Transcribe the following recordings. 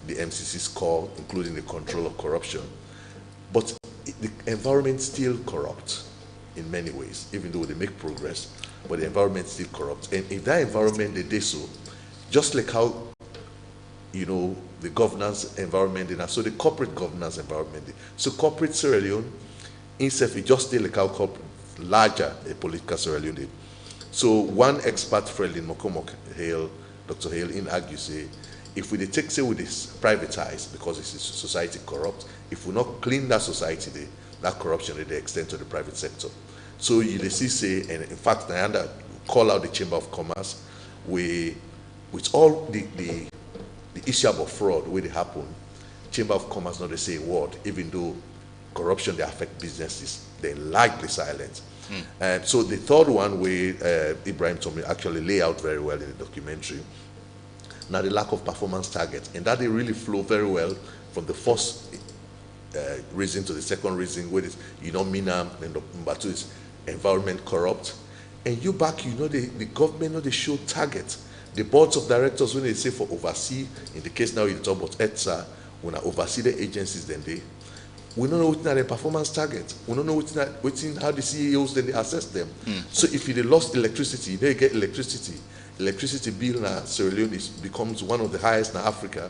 the MCC's core, including the control of corruption. But the environment still corrupt in many ways, even though they make progress, but the environment still corrupt. And if that environment, they do so, just like how, the governance environment, and so the corporate governance environment. So corporate Sierra Leone, itself, it just still like how corporate, larger a political Sierra Leone. So one expert friend in Mokomok Hale, Dr. Hale, in argue say, if we take, say, we privatize because it's society corrupt, if we not clean that society, that corruption they extend to the private sector. So you see say, and in fact, I call out the Chamber of Commerce, with all the issue about fraud where they happen, Chamber of Commerce not they say a word, even though corruption they affect businesses, they likely silent. So the third one where Ibrahim told me actually lay out very well in the documentary. Now the lack of performance target, and that they really flow very well from the first reason to the second reason, where it's Minam, and number two is environment corrupt. And you back, the government they show target. The boards of directors, when they say for oversee, in the case now you talk about ETSA, when I oversee the agencies, then we don't know what's the performance target. We don't know what's how the CEOs then they assess them. So if they lost electricity, they get electricity. Electricity bill in Sierra Leone becomes one of the highest in Africa.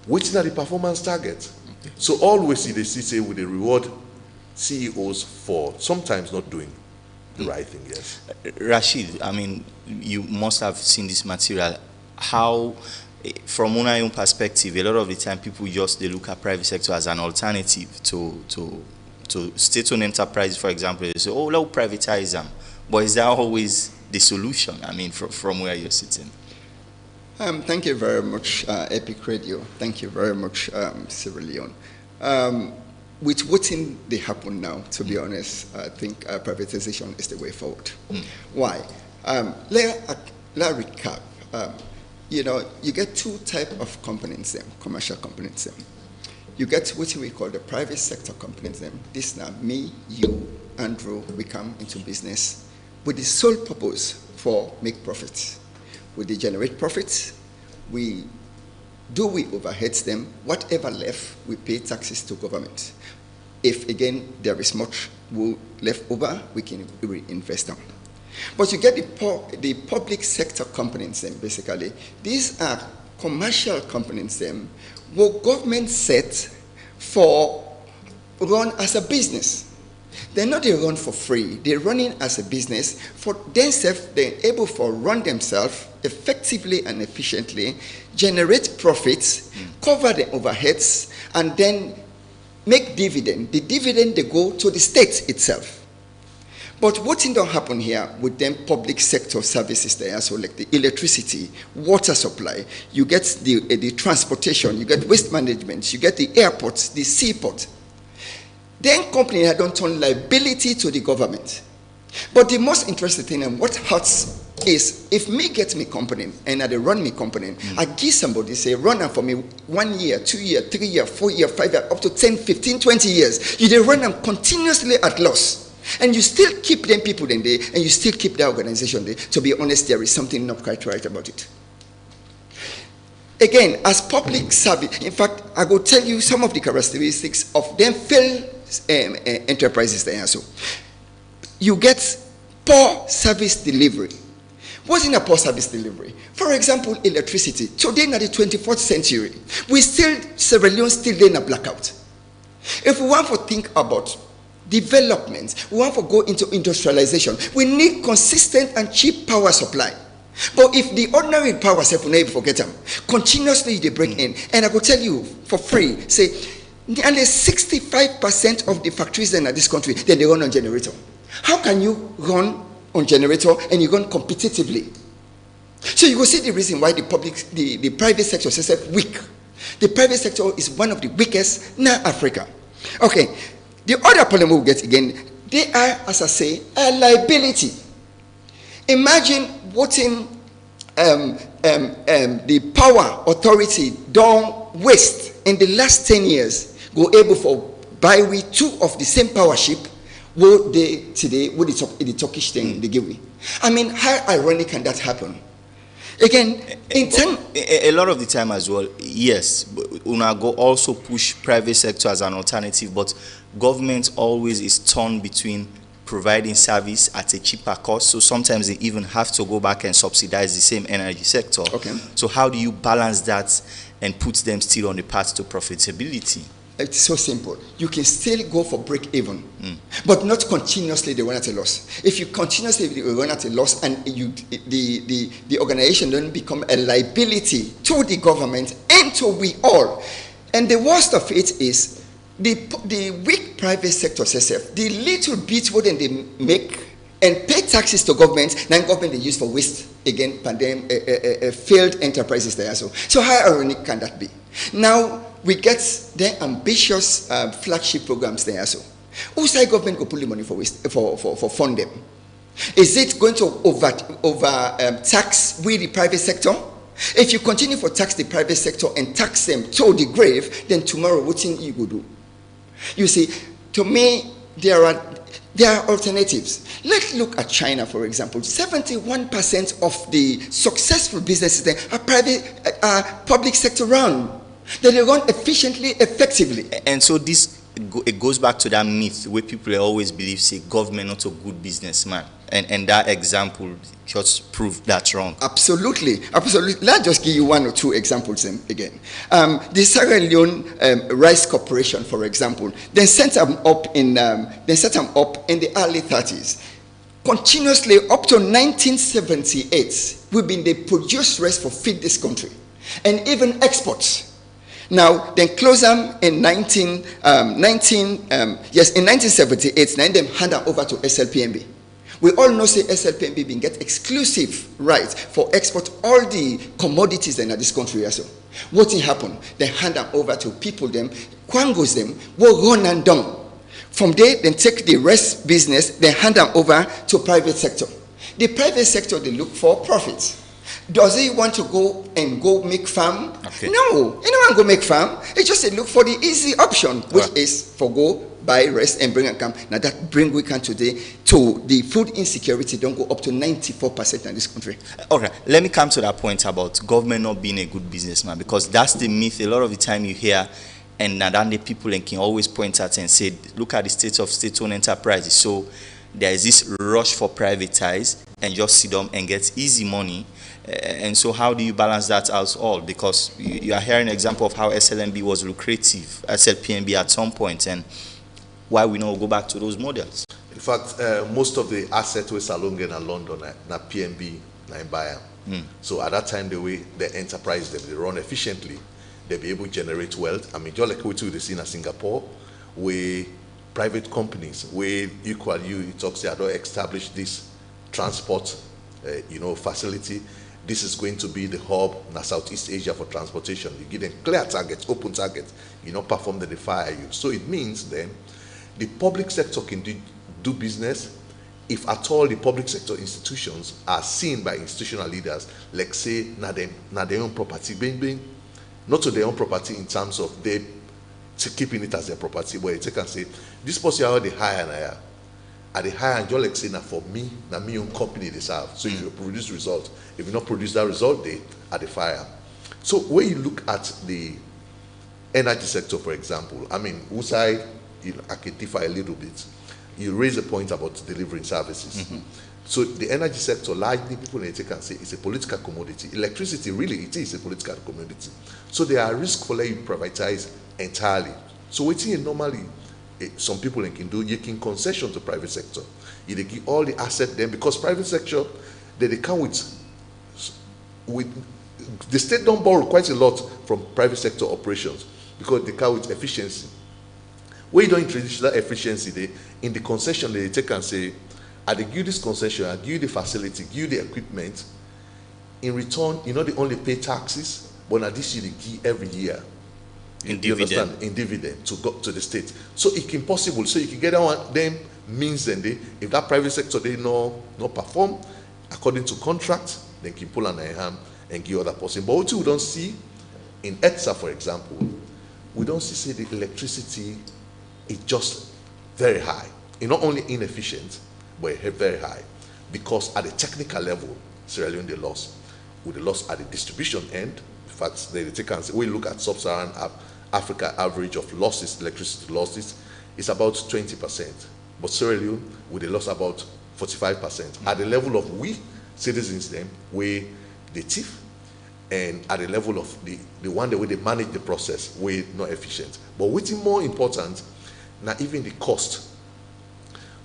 Which is the performance target? So always they say with the reward CEOs for sometimes not doing the right thing. Yes. Rashid, I mean, you must have seen this material. How, from my own perspective, a lot of the time people just they look at private sector as an alternative to state-owned enterprise, for example. They say, oh, let's privatize them. But is that always the solution? I mean, from where you're sitting. Thank you very much, Epic Radio. Thank you very much, Sierra Leone. With what's in the happen now, to be honest, I think privatization is the way forward. Why? Let's recap. You get two types of companies there, commercial companies there. You get what we call the private sector companies there. This now, me, you, Andrew, we come into business with the sole purpose for make profits. When they generate profits, we overhead them. Whatever left, we pay taxes to government. If again there is much left over, we can reinvest them. But you get the public sector companies then basically. These are commercial companies then, what government set for run as a business. They're not run for free. They're running as a business for themselves. They're able to run themselves effectively and efficiently, generate profits, cover the overheads, and then make dividend. The dividend, they go to the state itself. But what don't happen here with them public sector services there, so like the electricity, water supply, you get the transportation, you get waste management, you get the airports, the seaport. Then company don't turn liability to the government. But the most interesting thing and what hurts is if me get me company and I run me company, I give somebody say run them for me 1 year, 2 year, 3 year, 4 year, 5 year, up to 10, 15, 20 years. You run them continuously at loss. And you still keep them people in there and you still keep the organization there. To be honest, there is something not quite right about it. Again, as public service, in fact, I will tell you some of the characteristics of them failed enterprises there. So, you get poor service delivery. What's in a poor service delivery? For example, electricity. Today in the 21st century, Sierra Leone still in a blackout. If we want to think about development, we want to go into industrialization, we need consistent and cheap power supply. But if the ordinary power supply, never forget them, continuously they bring in, and I will tell you for free, say, nearly 65% of the factories in this country, then they run on generator. How can you run on generator and you run competitively? So you will see the reason why the private sector is weak. The private sector is one of the weakest in Africa. Okay, the other problem we'll get again, they are, as I say, a liability. Imagine what in the power authority don't waste in the last 10 years, go able for buy we two of the same power ship, what they today, what the Turkish thing they give we. I mean, how ironic can that happen? Again, in turn, a lot of the time as well, yes, Unago also push private sector as an alternative, but government always is torn between providing service at a cheaper cost, so sometimes they even have to go back and subsidize the same energy sector. Okay. So how do you balance that and put them still on the path to profitability? it's so simple. You can still go for break even, but not continuously they run at a loss. If you continuously run at a loss and the organization don't become a liability to the government and to we all. And the worst of it is the weak private sector itself, the little bit what they make and pay taxes to government, then government they use for waste again, pandemic, failed enterprises there. So how ironic can that be? Now we get the ambitious flagship programs there. So whose side government go pull the money for waste for fund them? Is it going to over tax with the private sector? If you continue to tax the private sector and tax them to the grave, then tomorrow what thing you go do? You see, to me, there are alternatives. Let's look at China, for example. 71% of the successful businesses there are public sector run. They run efficiently, effectively. And so this it goes back to that myth where people always believe, say, government not a good businessman. And that example just proved that wrong. Absolutely, absolutely. Let's just give you one or two examples again. The Sierra Leone Rice Corporation, for example, they set them up in the early 30s. Continuously up to 1978, we've been the produce rice for feed this country, and even exports. Now, then close them in 1978, then them hand them over to SLPMB. We all know say SLPMB been get exclusive right for export all the commodities in this country also. What will happen? They hand them over to people them, quangos them, will run and down. From there, then take the rest business, they hand them over to private sector. The private sector, they look for profits. Does he want to go make farm? Okay. No, anyone go make farm. It's just a look for the easy option, which is for go buy rest and bring and come. Now that bring we can today to the food insecurity don't go up to 94% in this country. Okay, let me come to that point about government not being a good businessman, because that's the myth a lot of the time you hear, and then the people can always point at and say, look at the state of state-owned enterprises. So there is this rush for privatize and just sit down and get easy money. And so how do you balance that out all? Because you are hearing an example of how SLMB was lucrative, SLPMB at some point, and why we not go back to those models? In fact, most of the assets were Salongen and London, na PNB, na buy. So at that time, the way the enterprise they run efficiently, they be able to generate wealth. I mean, just like what we see in Singapore, where private companies, where you talk say, I don't establish this transport, facility. This is going to be the hub in Southeast Asia for transportation. You give them clear targets, open targets. You not perform then they fire you. So it means then the public sector can do business if at all the public sector institutions are seen by institutional leaders, like say, not their own property, not to their own property in terms of they keeping it as their property, but they can say, this person are the higher and higher. At the higher and you're like saying, for me, na me own company they serve. So if you produce result, if you not produce that result, they are the fire. So when you look at the energy sector, for example, I mean, I can differ a little bit. You raise a point about delivering services. So the energy sector, largely people in it can say it's a political commodity. Electricity, really, it is a political commodity. So there are risks for letting you privatize entirely. So what you normally, some people can do, you can concession to private sector. You give all the assets then, because private sector, they come with the state don't borrow quite a lot from private sector operations because they come with efficiency. When you don't introduce that efficiency, they in the concession they take and say, I give you this concession, I give you the facility, give you the equipment. In return, you know they only pay taxes, but now this you give every year. In dividend. In dividend to go to the state. So it's impossible. So you can get on them means then if that private sector they not perform according to contract, then can pull on their hand and give other person. But what we don't see in ETSA, for example, we don't see say the electricity is just very high. It's not only inefficient, but very high. Because at the technical level, Sierra Leone they lost. with the loss at the distribution end. In fact, they take and say, we look at sub-Saharan Africa average of losses, electricity losses, it's about 20%. But Sierra Leone, with a loss about 45%. At the level of we citizens, them, we the thief, and at the level of the one the way they manage the process, we not efficient. But what's more important, now even the cost.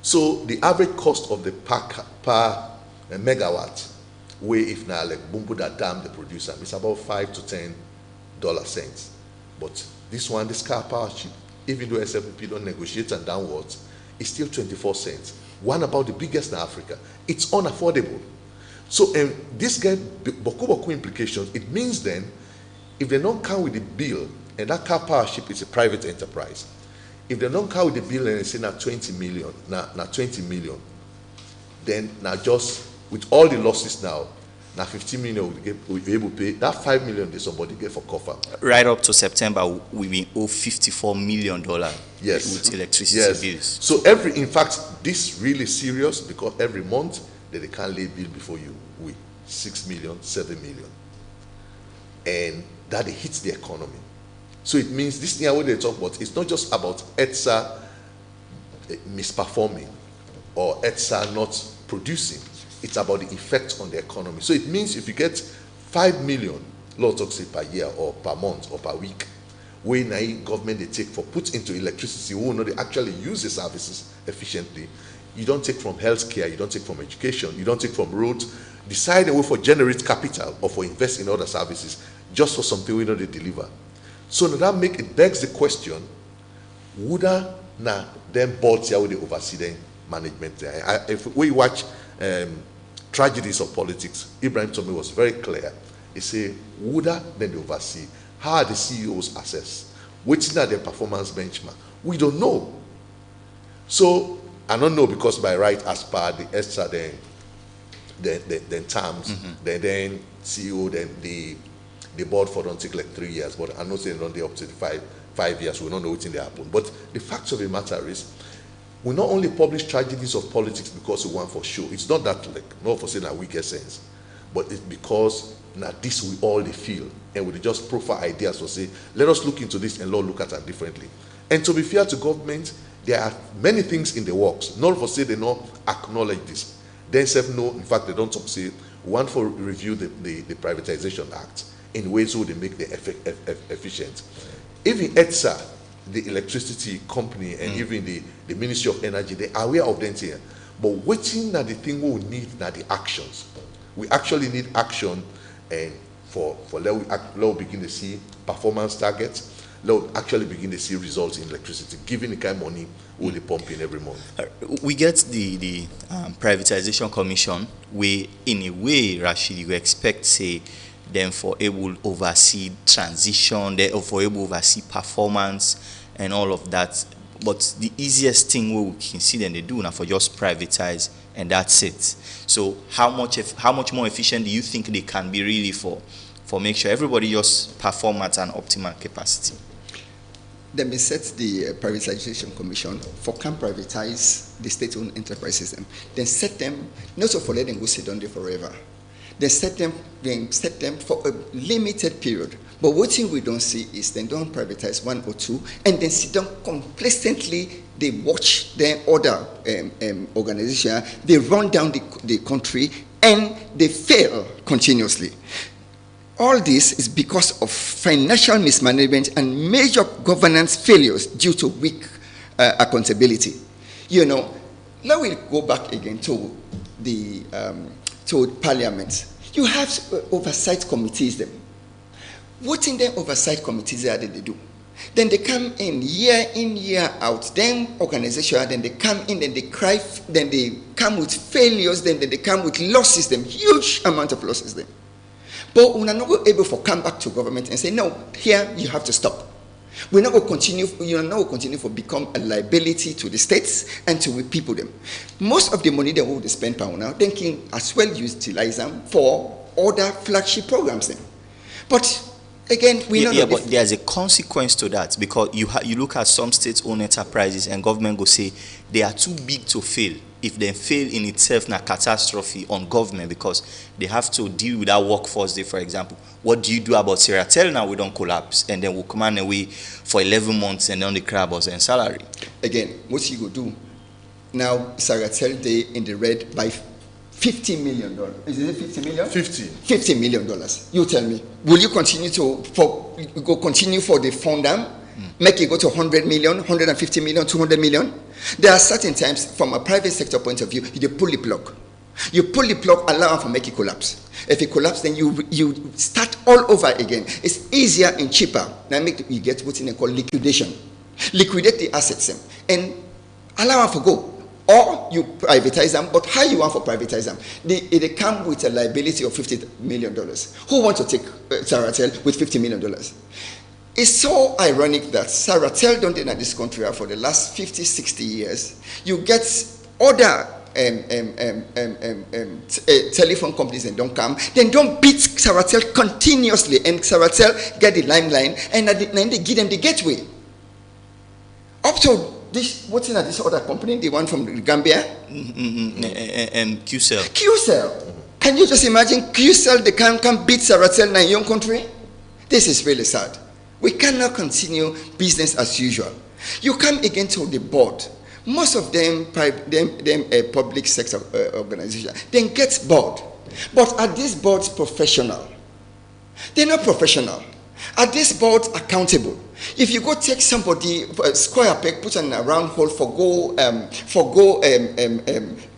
So the average cost of the per megawatt, where if now like Bumbuda Dam the producer, it's about $5 to $10 But this car power chip, even though SFP don't negotiate and downwards, it's still 24 cents. One about the biggest in Africa. It's unaffordable. So this get boku implications. It means then, if they don't come with the bill, and that car power ship is a private enterprise, if they don't come with the bill and they say now 20 million, now 20 million, then now just with all the losses now 15 million we'll be able to pay. That 5 million that somebody get for cover. Right up to September, we will owe $54 million yes. with electricity bills. So in fact, this really serious because every month that they can't lay bill before you with 6 million, 7 million. And that it hits the economy. So it means this thing what they talk about, it's not just about ETSA misperforming or ETSA not producing. It's about the effect on the economy. So it means if you get 5 million, law talks say per year or per month or per week, where now government they take for put into electricity, who know they actually use the services efficiently. You don't take from healthcare, you don't take from education, you don't take from roads. Decide a way for generate capital or for invest in other services just for something we know they deliver. So now that it begs the question, would now them boards here would they oversee the management there? If we watch tragedies of politics, Ibrahim Tomi was very clear. He said, would then they oversee? How are the CEOs assessed? What's not their performance benchmark? We don't know. So I don't know because by right as per the extra then terms, then CEO, then the board for don't take like 3 years, but I'm not saying don't they up to the 5 years, we don't know what's in there happen. But the fact of the matter is, we not only publish tragedies of politics because we want for show. It's not that like not for saying a weaker sense, but it's because now this we all they feel, and we just profile ideas to say, let us look into this and Lord look at it differently. And to be fair to government, there are many things in the works. Not for say they not acknowledge this. They self know, in fact, they don't talk say we want for review the Privatization Act in ways where they make the efficient. Even ETSA, the electricity company, and even the Ministry of Energy, they are aware of them here. But waiting that the thing we need now the actions. We actually need action, and for let we begin to see performance targets. Let actually begin to see results in electricity, given the kind of money we'll be pumping every month. We get the Privatization Commission, where in a way, Rashid, you expect say them for able to oversee transition, they for able to oversee performance and all of that. But the easiest thing we can see them they do now for just privatize and that's it. So how much more efficient do you think they can be really for make sure everybody just perform at an optimal capacity? Then we set the Privatization Commission for can privatize the state-owned enterprises. Then set them, not so for letting go sit down there forever. They set them for a limited period. But what thing we don't see is they don't privatize one or two and then sit down complacently. They watch their other organization. They run down the country and they fail continuously. All this is because of financial mismanagement and major governance failures due to weak accountability. You know, now we'll go back again to the to Parliament. You have oversight committees. Them. What in their oversight committees are they do? Then they come in, year out. Then organization, then they come in, then they cry, then they come with failures, then they come with losses. Them huge amount of losses. Them. But we're not able to come back to government and say, no, here you have to stop. We're not going to continue, you're not going to continue to become a liability to the states and to the people them. Most of the money they will spend per now, they can as well utilize them for other flagship programs then. But again, we know but there's a consequence to that because you look at some state-owned enterprises and government go say they are too big to fail. if they fail in itself na catastrophe on government, because they have to deal with that workforce day, for example. What do you do about Seratel now? We don't collapse, and then we'll command away for 11 months and then the crab us and salary. Again, what you go do? Now Seratel day in the red by $50 million. Is it 50 million? 50 million dollars. You tell me, will you continue continue for the fund them? Make it go to 100 million, 150 million, 200 million? There are certain times, from a private sector point of view, you pull the plug. You pull the plug, allow for make it collapse. If it collapses, then you start all over again. It's easier and cheaper. Now you get what's called liquidation. Liquidate the assets and allow them to go. Or you privatize them, but how you want to privatize them? They come with a liability of $50 million. Who wants to take Seratel with $50 million? It's so ironic that Seratel don't in this country for the last 50, 60 years. You get other telephone companies and don't come. Then don't beat Seratel continuously, and Seratel get the limelight, and then they give them the gateway. Up to this, what's in this other company? The one from Gambia? QCell. QCell. Can you just imagine QCell? They can beat Seratel in your country? This is really sad. We cannot continue business as usual. You come again to the board. Most of them public sector organization, then get board. But are these boards professional? They're not professional. Are these boards accountable? If you go take somebody, square peg, put in a round hole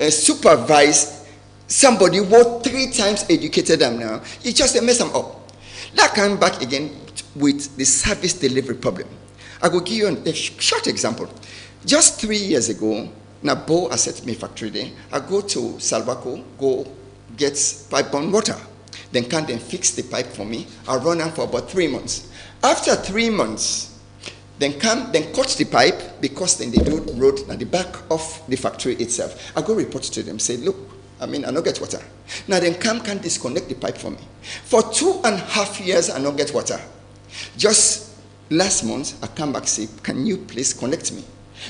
supervise somebody who 3 times educated them now, you just mess them up. That come back again with the service delivery problem. I will give you a short example. Just 3 years ago, Nabo Asset Me Factory Day, I go to Salvaco, go get pipe on water. Then can then fix the pipe for me. I run on for about 3 months. After 3 months, then cut the pipe, because then they do road at the back of the factory itself. I go report to them, say, look, I don't get water. Now then can disconnect the pipe for me. For 2.5 years, I don't get water. Just last month, I come back, say, can you please connect me?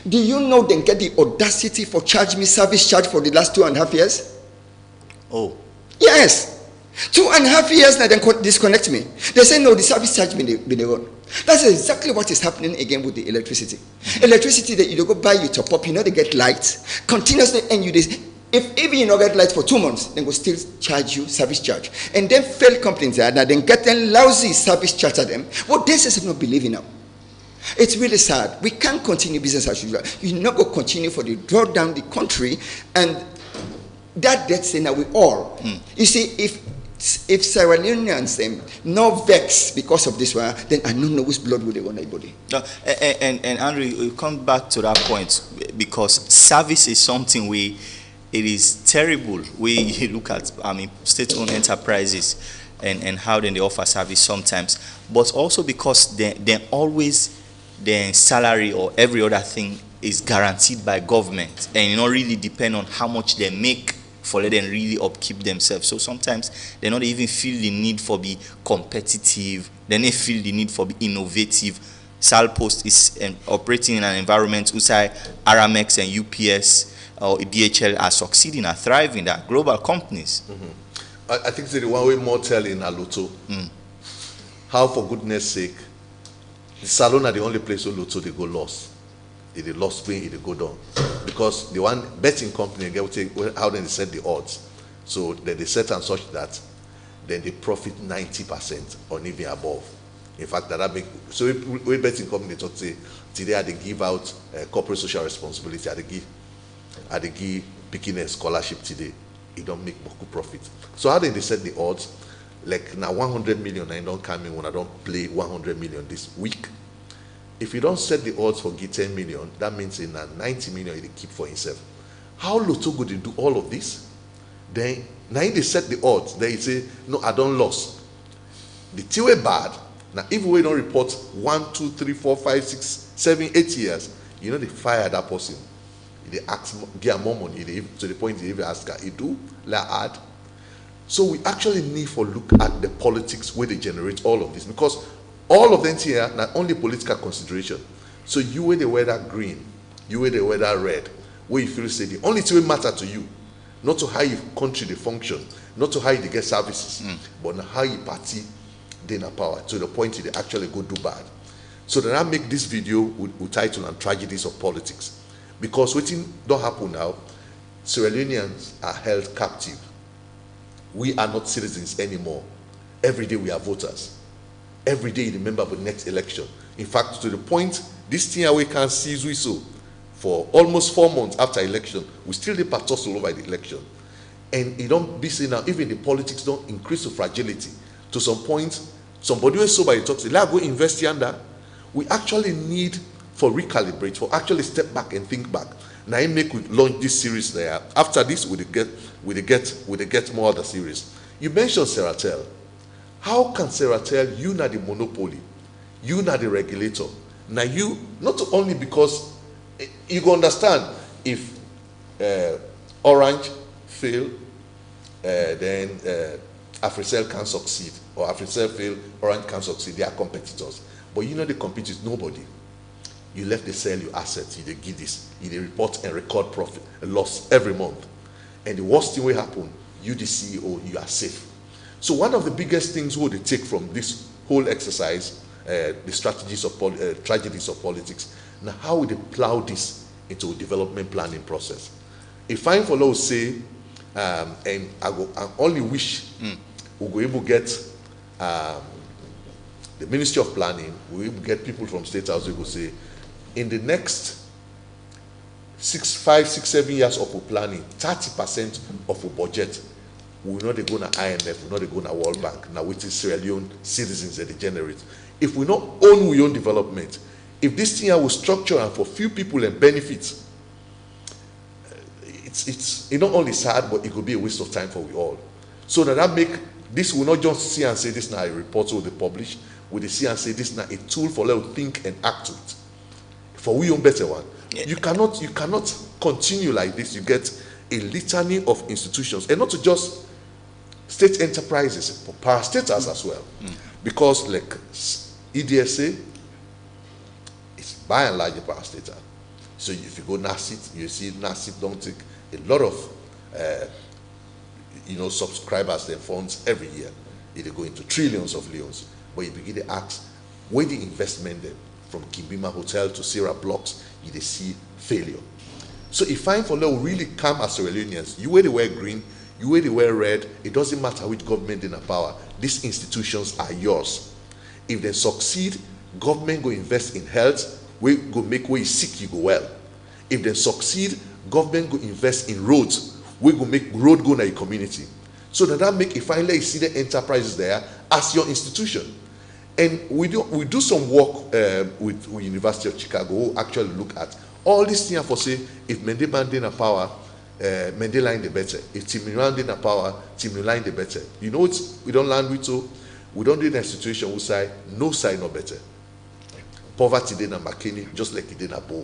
Do you know they get the audacity for charge me service charge for the last 2.5 years? Oh. Yes. 2.5 years now, then disconnect me. They say, no, the service charge be the one. That's exactly what is happening again with the electricity. Electricity that you go buy, you top up, they get lights continuously, and if even you don't get light for 2 months, then will still charge you service charge. And then failed companies are now then get them lousy service charge at them. Well, this is not believing now. It's really sad. We can't continue business as usual. You not go continue for the draw down the country, and that debt say now we all. You see, if Sierra Leoneans no vex because of this one, then I don't know which blood will they want anybody. And Andrew, you come back to that point, because service is something it is terrible. We look at, state-owned enterprises and how then they offer service sometimes, but also because they always their salary or every other thing is guaranteed by government, and you not really depend on how much they make for let them really upkeep themselves. So sometimes they not even feel the need for be competitive. They don't feel the need for be innovative. Salpost is operating in an environment where Aramex and UPS or DHL are succeeding, are thriving, are global companies. I think the one way more telling Aluto. How, for goodness sake, the salon are the only place where Luto they go lost. They lost win, they go down. Because the one betting company, how then they set the odds. So then they set and such that then they profit 90% or even above. In fact, that make so we betting company talk say today they give out corporate social responsibility. They give picking a scholarship today. It don't make beaucoup profit. So how then they set the odds? Like now 100 million, I don't come in when I don't play 100 million this week. If you don't set the odds for get 10 million, that means in 90 million you keep for himself. How Lotto go to do all of this? Then now they set the odds. They say, no, I don't lose. The two bad. Now if we don't report 1, 2, 3, 4, 5, 6, 7, 8 years, they fire that person. They ask, get more money to the point they even ask her, do like add. So we actually need to look at the politics where they generate all of this, because all of them here not only political consideration. So you wear the weather green, you wear the weather red. where you feel say the only thing will matter to you, not to how your country they function, not to how you get services, but how you party they in power to the point they actually go do bad. So then I make this video with title and tragedies of politics. Because what don't happen now, Sierra Leoneans are held captive. We are not citizens anymore. Every day we are voters. Every day you remember the next election. In fact, to the point, this thing we can see we so for almost 4 months after election, we still the patos all over the election. And it don't be seen now, even the politics don't increase the fragility. To some point, somebody who is so by the top say, let's go invest here and that. We actually need for recalibrate, for actually step back and think back. Now I make we launch this series there. After this, we get more other series. You mentioned Seratel. How can Seratel, you not the monopoly, you not the regulator? Now you, not only because you can understand if Orange fail, then Africell can succeed, or Africell fail, Orange can succeed. They are competitors. But you know they compete with nobody. You left they sell your assets, you they give this, you they report and record profit, a loss every month. And the worst thing will happen, you the CEO, you are safe. So one of the biggest things what they take from this whole exercise, the strategies of tragedies of politics, now how would they plow this into a development planning process? If I for law say, and I only wish we go able to get the Ministry of Planning, we will get people from State House who will say, in the next 5, 6, 7 years of our planning, 30% of our budget will not go to IMF, will not go to World Bank, now which is Sierra Leone citizens that they generate. If we not own we own development, if this thing will structure and for few people and benefits, it's not only sad, but it could be a waste of time for we all. So that make this will not just see and say this now a report will they publish, will they see and say this now a tool for them to think and act with. For we own better one. Yeah. You cannot continue like this. You get a litany of institutions, and not to just state enterprises, but parastatals as well. Because like EDSA, it's by and large a parastatal. So if you go NACIT, you see NACIT don't take a lot of subscribers and funds every year. It go into trillions of leons. But you begin to ask, where the investment then? From Kimbima Hotel to Sierra Blocks, you see failure. So if I'm for law really come as Sierra Leoneans, you where they wear green, you where they wear red, it doesn't matter which government in power, these institutions are yours. If they succeed, government go invest in health, we go make where you sick, you go well. If they succeed, government go invest in roads, we go make road go in your community. So that make if finally you see the enterprises there as your institution. And we do some work with University of Chicago who actually look at all these things for say if Mende in a power, Mende line the better. If Timiran in a power, Timiran the better. You know what we don't land with, so we don't do in a situation we say no side no better. Poverty did a McKinney just like it did a Bow.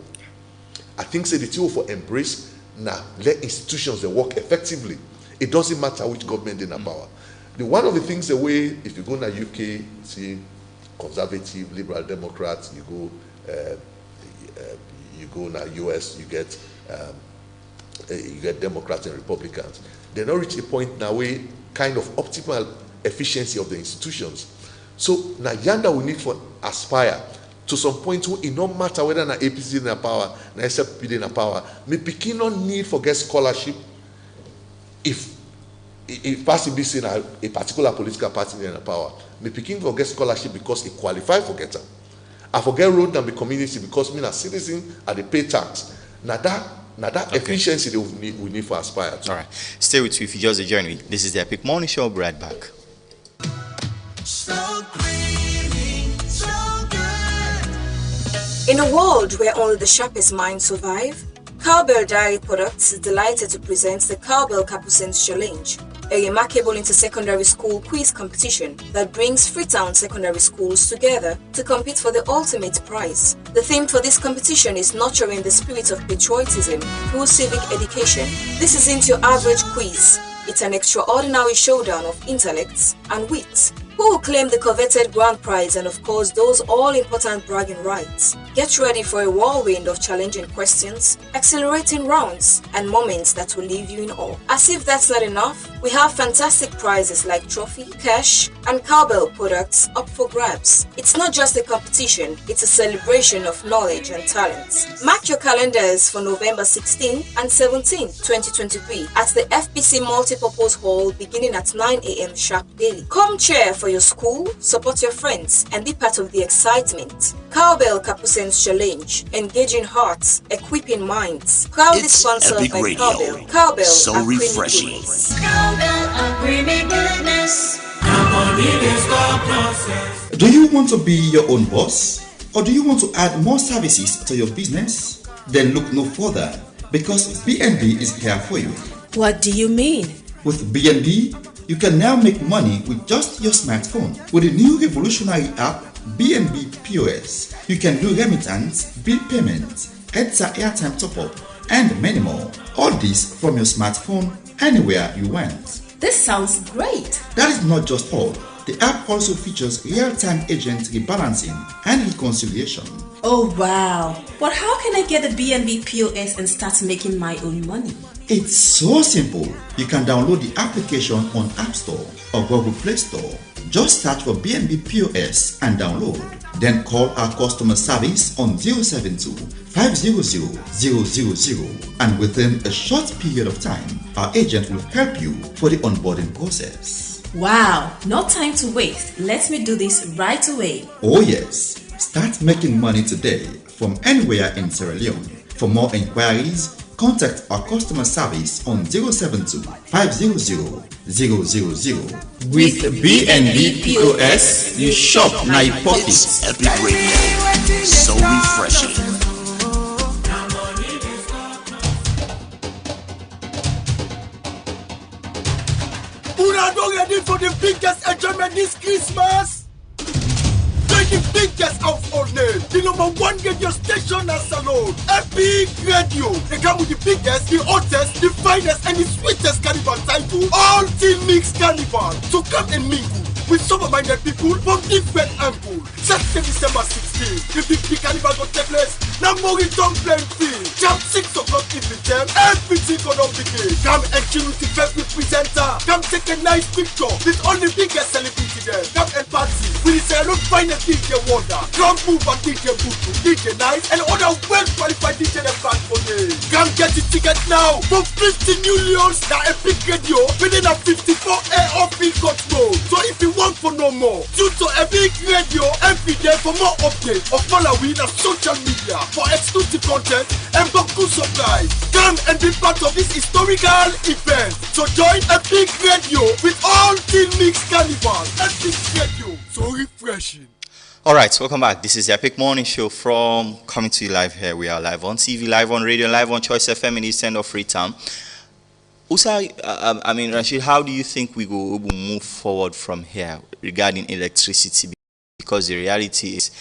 I think say the two for embrace now let institutions that work effectively. It doesn't matter which government in a power. One of the things the way if you go to UK, see conservative, liberal Democrats, you go now US, you get Democrats and Republicans. They not reach a point now where kind of optimal efficiency of the institutions. So now yanda we need for aspire to some point where it don't matter whether na APC in a power, na SFP in a power, me pikin no need for get scholarship if possibly seen a particular political party in a power. Me picking for get scholarship because it qualify for get them. I forget road and the community because me a citizen and they pay tax. Now that efficiency we need for aspire to. All right. Stay with you if you just join me. This is the Epic Morning Show. I'll be right back. So clean, so good. In a world where only the sharpest minds survive, Cowbell Dairy Products is delighted to present the Cowbell Capucines Challenge, a remarkable inter-secondary school quiz competition that brings Freetown secondary schools together to compete for the ultimate prize. The theme for this competition is nurturing the spirit of patriotism through civic education. This isn't your average quiz. It's an extraordinary showdown of intellects and wits, Who will claim the coveted grand prize and of course those all-important bragging rights? Get ready for a whirlwind of challenging questions, exhilarating rounds, and moments that will leave you in awe. As if that's not enough, we have fantastic prizes like trophy, cash, and cowbell products up for grabs. It's not just a competition, it's a celebration of knowledge and talent. Mark your calendars for November 16 and 17, 2023 at the FPC Multipurpose Hall beginning at 9 a.m. sharp daily. Come cheer for your school, support your friends, and be part of the excitement. Cowbell Capucines Challenge, engaging hearts, equipping minds. Proudly sponsored by Cowbell. Cowbell, so and refreshing. Cowbell, a creamy goodness. Do you want to be your own boss? Or do you want to add more services to your business? Then look no further, because BNB is here for you. What do you mean? With BNB, you can now make money with just your smartphone. With the new revolutionary app, BNB POS, you can do remittance, bill payments, EDSA airtime top-up, and many more. All this from your smartphone, anywhere you want. This sounds great. That is not just all. The app also features real-time agent rebalancing and reconciliation. Oh wow. But how can I get the BNB POS and start making my own money? It's so simple. You can download the application on App Store or Google Play Store. Just search for BNB POS and download. Then call our customer service on 072 500 000, and within a short period of time, our agent will help you for the onboarding process. Wow, no time to waste. Let me do this right away. Oh yes, start making money today from anywhere in Sierra Leone. For more inquiries, contact our customer service on 072 500 000. With BNB POS, you shop now your pockets. Epic Radio, so refreshing. Una not ready for the biggest enjoyment this Christmas? The biggest household name, the #1 radio station and salon, Epic Radio. They come with the biggest, the hottest, the finest, and the sweetest carnival title, all team mix carnival. So come and mingle with sober-minded people from different angles. Saturday, December 16th, the big carnival will take place. Now more return playing field. Jump 6 o'clock evening time, everything gonna begin. Come and chill with the favorite presenter. Come take a nice picture with all the biggest celebrity there. Come and party with the Sierra finest DJ Wonder, Drum Move and DJ Butu, DJ Nice, and other well-qualified DJ and band for me. Come get your tickets now for 50 millions. Now Epic Radio within a 54A off-field control. So if you want for no more, tune to Epic Radio every day for more updates or follow we on social media for exclusive content and good surprise. Come and be part of this historical event. So join Epic Radio with all Team Mix Carnival. Epic Radio, so refreshing. All right, welcome back. This is the Epic Morning Show from coming to you live here. We are live on TV, live on radio, live on Choice FM in East End of Freetown. Usa, Rashid, how do you think we will move forward from here regarding electricity? Because the reality is,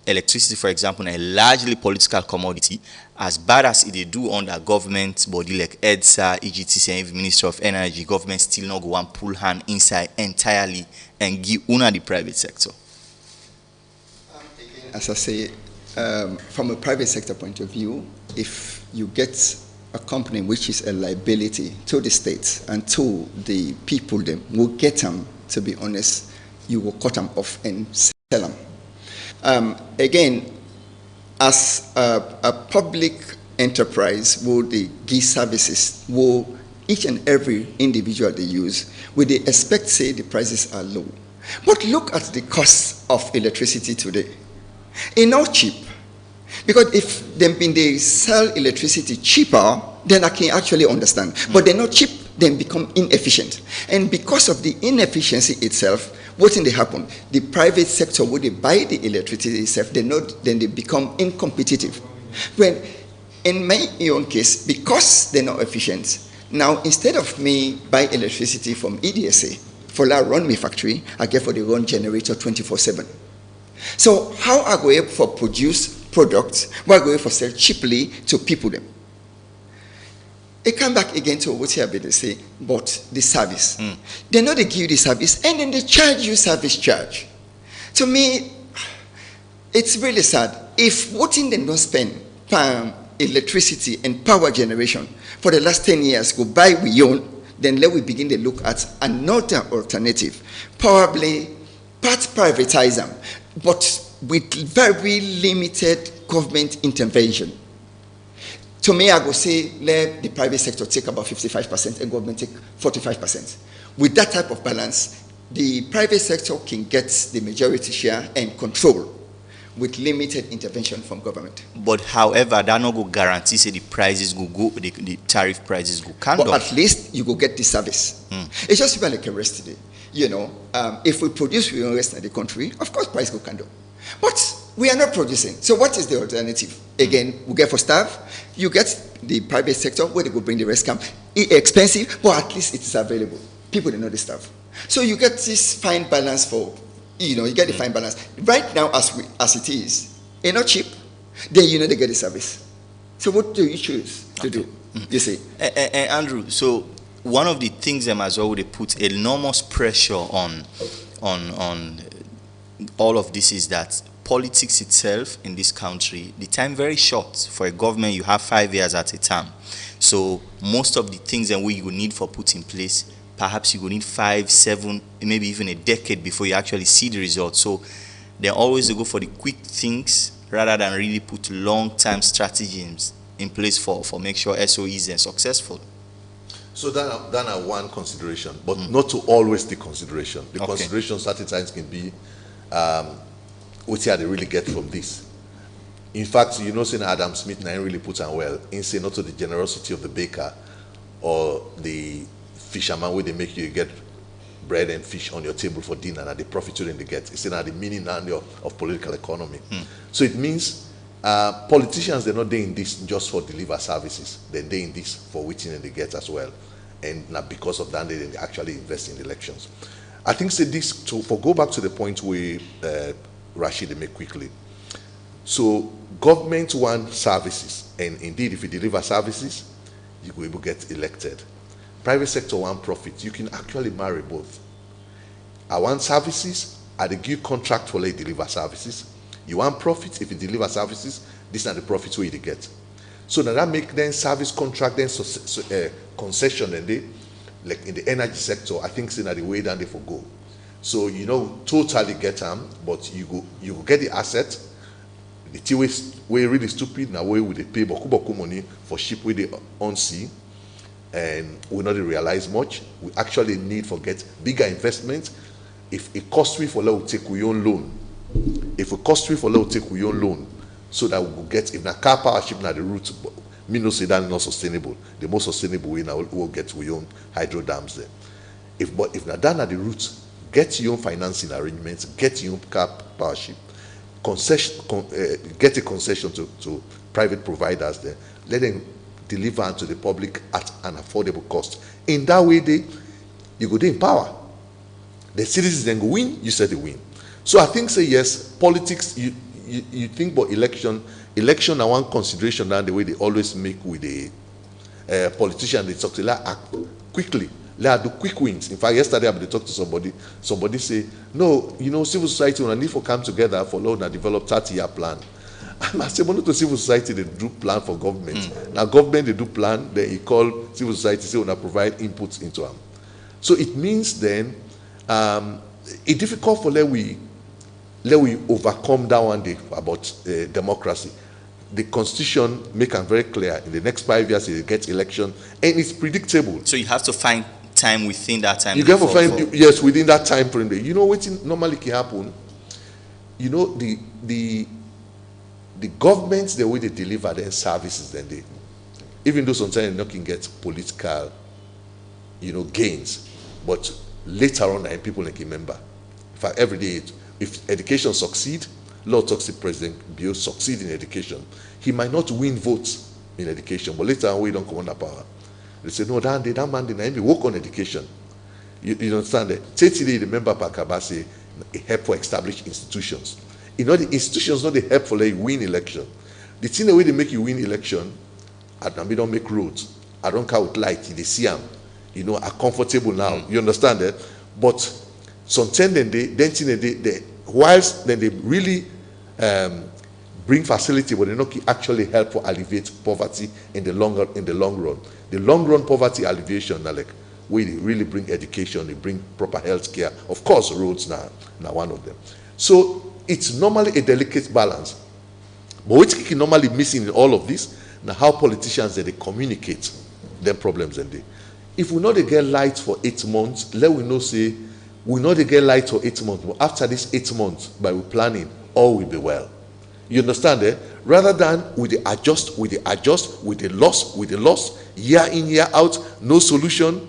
electricity, for example, is a largely political commodity. As bad as it do under government body like EDSA, EGTC, and even Ministry of Energy, government still not go and pull hand inside entirely and give una the private sector. As I say, from a private sector point of view, if you get a company which is a liability to the state and to the people, them will get them, to be honest, you will cut them off and sell them. Again, as a public enterprise, will they give services, will each and every individual they use, will they expect, say, the prices are low? But look at the cost of electricity today. It's not cheap. Because if they sell electricity cheaper, then I can actually understand. But they're not cheap, then become inefficient. And because of the inefficiency itself, what in they happen? The private sector, when they buy the electricity itself, then they become incompetitive. When in my own case, because they're not efficient, now instead of me buy electricity from EDSA, for that run my factory, I get for the run generator 24/7. So how are we able to produce products, we're going to sell cheaply to people them? It come back again to what they say, but the service. They know they give you the service, and then they charge you service charge. To me, it's really sad. If what in them don't spend electricity and power generation for the last 10 years go by we own, then let we begin to look at another alternative. Probably part privatize them, but with very limited government intervention. To me, I go say, let the private sector take about 55% and government take 45%. With that type of balance, the private sector can get the majority share and control with limited intervention from government. But however, that no go guarantee say the prices go, the tariff prices go can. But at least you go get the service. It's just like a rest today. You know, if we produce we rest in the country, of course price go can. But we are not producing. So what is the alternative? Again, we get for staff, you get the private sector where they go bring the rest camp. It's expensive, but at least it is available. People don't know the stuff. So you get this fine balance for, you know, you get the fine balance. Right now, as it is, it's not cheap. Then you know they get the service. So what do you choose to do? You see? Andrew, so one of the things them as well, they put enormous pressure on all of this is that politics itself in this country, the time very short. For a government, you have 5 years at a time. So most of the things that we will need for put in place, perhaps you will need 5, 7, maybe even a decade before you actually see the results. So they always go for the quick things rather than really put long-term strategies in place for make sure SOEs are successful. So that are one consideration, but not to always the consideration. The consideration certain times can be what they really get from this. In fact, you know, saying Adam Smith now really put on well in saying not to the generosity of the baker or the fisherman where they make you get bread and fish on your table for dinner and the profit you didn't get. It's not the meaning of political economy. So it means politicians, they're not doing this just for deliver services. They're doing this for which they get as well. And not because of that, they actually invest in elections. I think say this, for go back to the point where Rashid make quickly. So government want services, and indeed if you deliver services, you will able get elected. Private sector want profit. You can actually marry both. I want services, I give contract for let you deliver services. You want profit, if you deliver services, this is the profit where you get. So now that make then service contract, then concession, and they, like in the energy sector, I think it's the way down they for go. So you know totally get them, but you go get the asset. The two way really stupid now way with the pay boku money for ship where they on sea, and we not realize much. We actually need for get bigger investment. If it costs we for let take we own loan. If it costs we for let take we own loan, so that we will get if na car power ship na the route. Me no say that is not sustainable. The most sustainable way now we'll get we own hydro dams there. If na that na the route. Get your own financing arrangements, get your own car power ship, get a concession to private providers there. Let them deliver to the public at an affordable cost. In that way, you go in power. The citizens then go win, you said they win. So I think say yes, politics, you think about election are one consideration than the way they always make with the politician. They talk to let act quickly. Let do quick wins. In fact, yesterday I talked to somebody say, no, you know, civil society will need to come together for loan and develop 30-year plan. And I say, well, not to civil society, they do plan for government. Now government, they do plan, then you call civil society, say, when I provide inputs into them. So it means then, it's difficult for let we overcome that one day about democracy. The constitution make it very clear in the next 5 years it gets election, and it's predictable. So you have to find time within that time. You have to find yes within that time frame. You know what normally can happen. You know the governments, the way they deliver their services, then they, even though sometimes they not can get political, you know, gains, but later on people like remember. In fact, every day if education succeed, Lord talks the President Bill succeed in education. He might not win votes in education, but later on we don't come under power. They say, no, that man didn't work on education. You understand that? Today the member Pakaba say help for established institutions. You know, the institutions not the help for like win election. The thing the way they make you win election, and we don't make roads. I don't care with light, they see them, you know, are comfortable now. You understand that? But sometimes they whilst then they really bring facility, but they not actually help to alleviate poverty in the long run. The long run poverty alleviation, like we really bring education, they bring proper health care. Of course, roads now one of them. So it's normally a delicate balance. But what's normally missing in all of this, now how politicians they communicate them problems and they. If we know they get light for 8 months, let we know say we know they get light for 8 months. But after this 8 months, by planning, all will be well. You understand that? Rather than with the adjust, with the loss, year in, year out, no solution.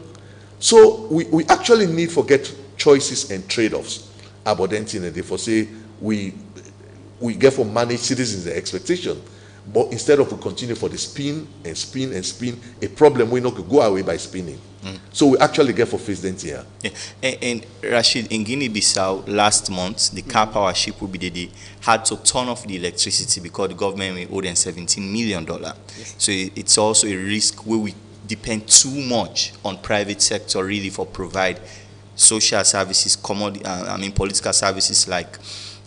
So we actually need to get choices and trade-offs about anything and therefore say we get for manage citizens' expectation. But instead of we continue for the spin, a problem we not go away by spinning. So we actually get for face dent here. Yeah. And Rashid, in Guinea-Bissau last month, the car power ship they had to turn off the electricity because the government may owe them $17 million. Yes. So it's also a risk where we depend too much on private sector really for provide social services, political services like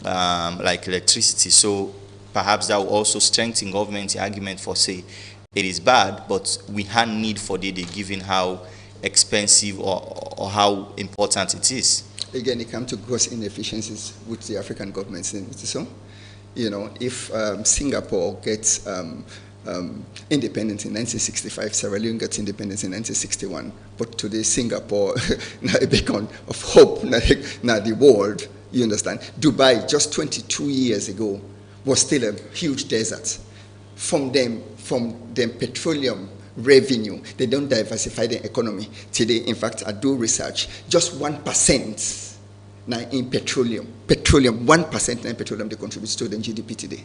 electricity. So perhaps that will also strengthen government's argument for say it is bad, but we have need for the given how expensive or how important it is. Again, it comes to gross inefficiencies with the African governments. So, you know, if Singapore gets independence in 1965, Sierra Leone gets independence in 1961, but today Singapore, now a beacon of hope, now the world, you understand. Dubai, just 22 years ago, was still a huge desert. From them petroleum revenue, they don't diversify the economy. Today, in fact, I do research, just 1% now in petroleum, 1% in petroleum they contribute to the GDP today.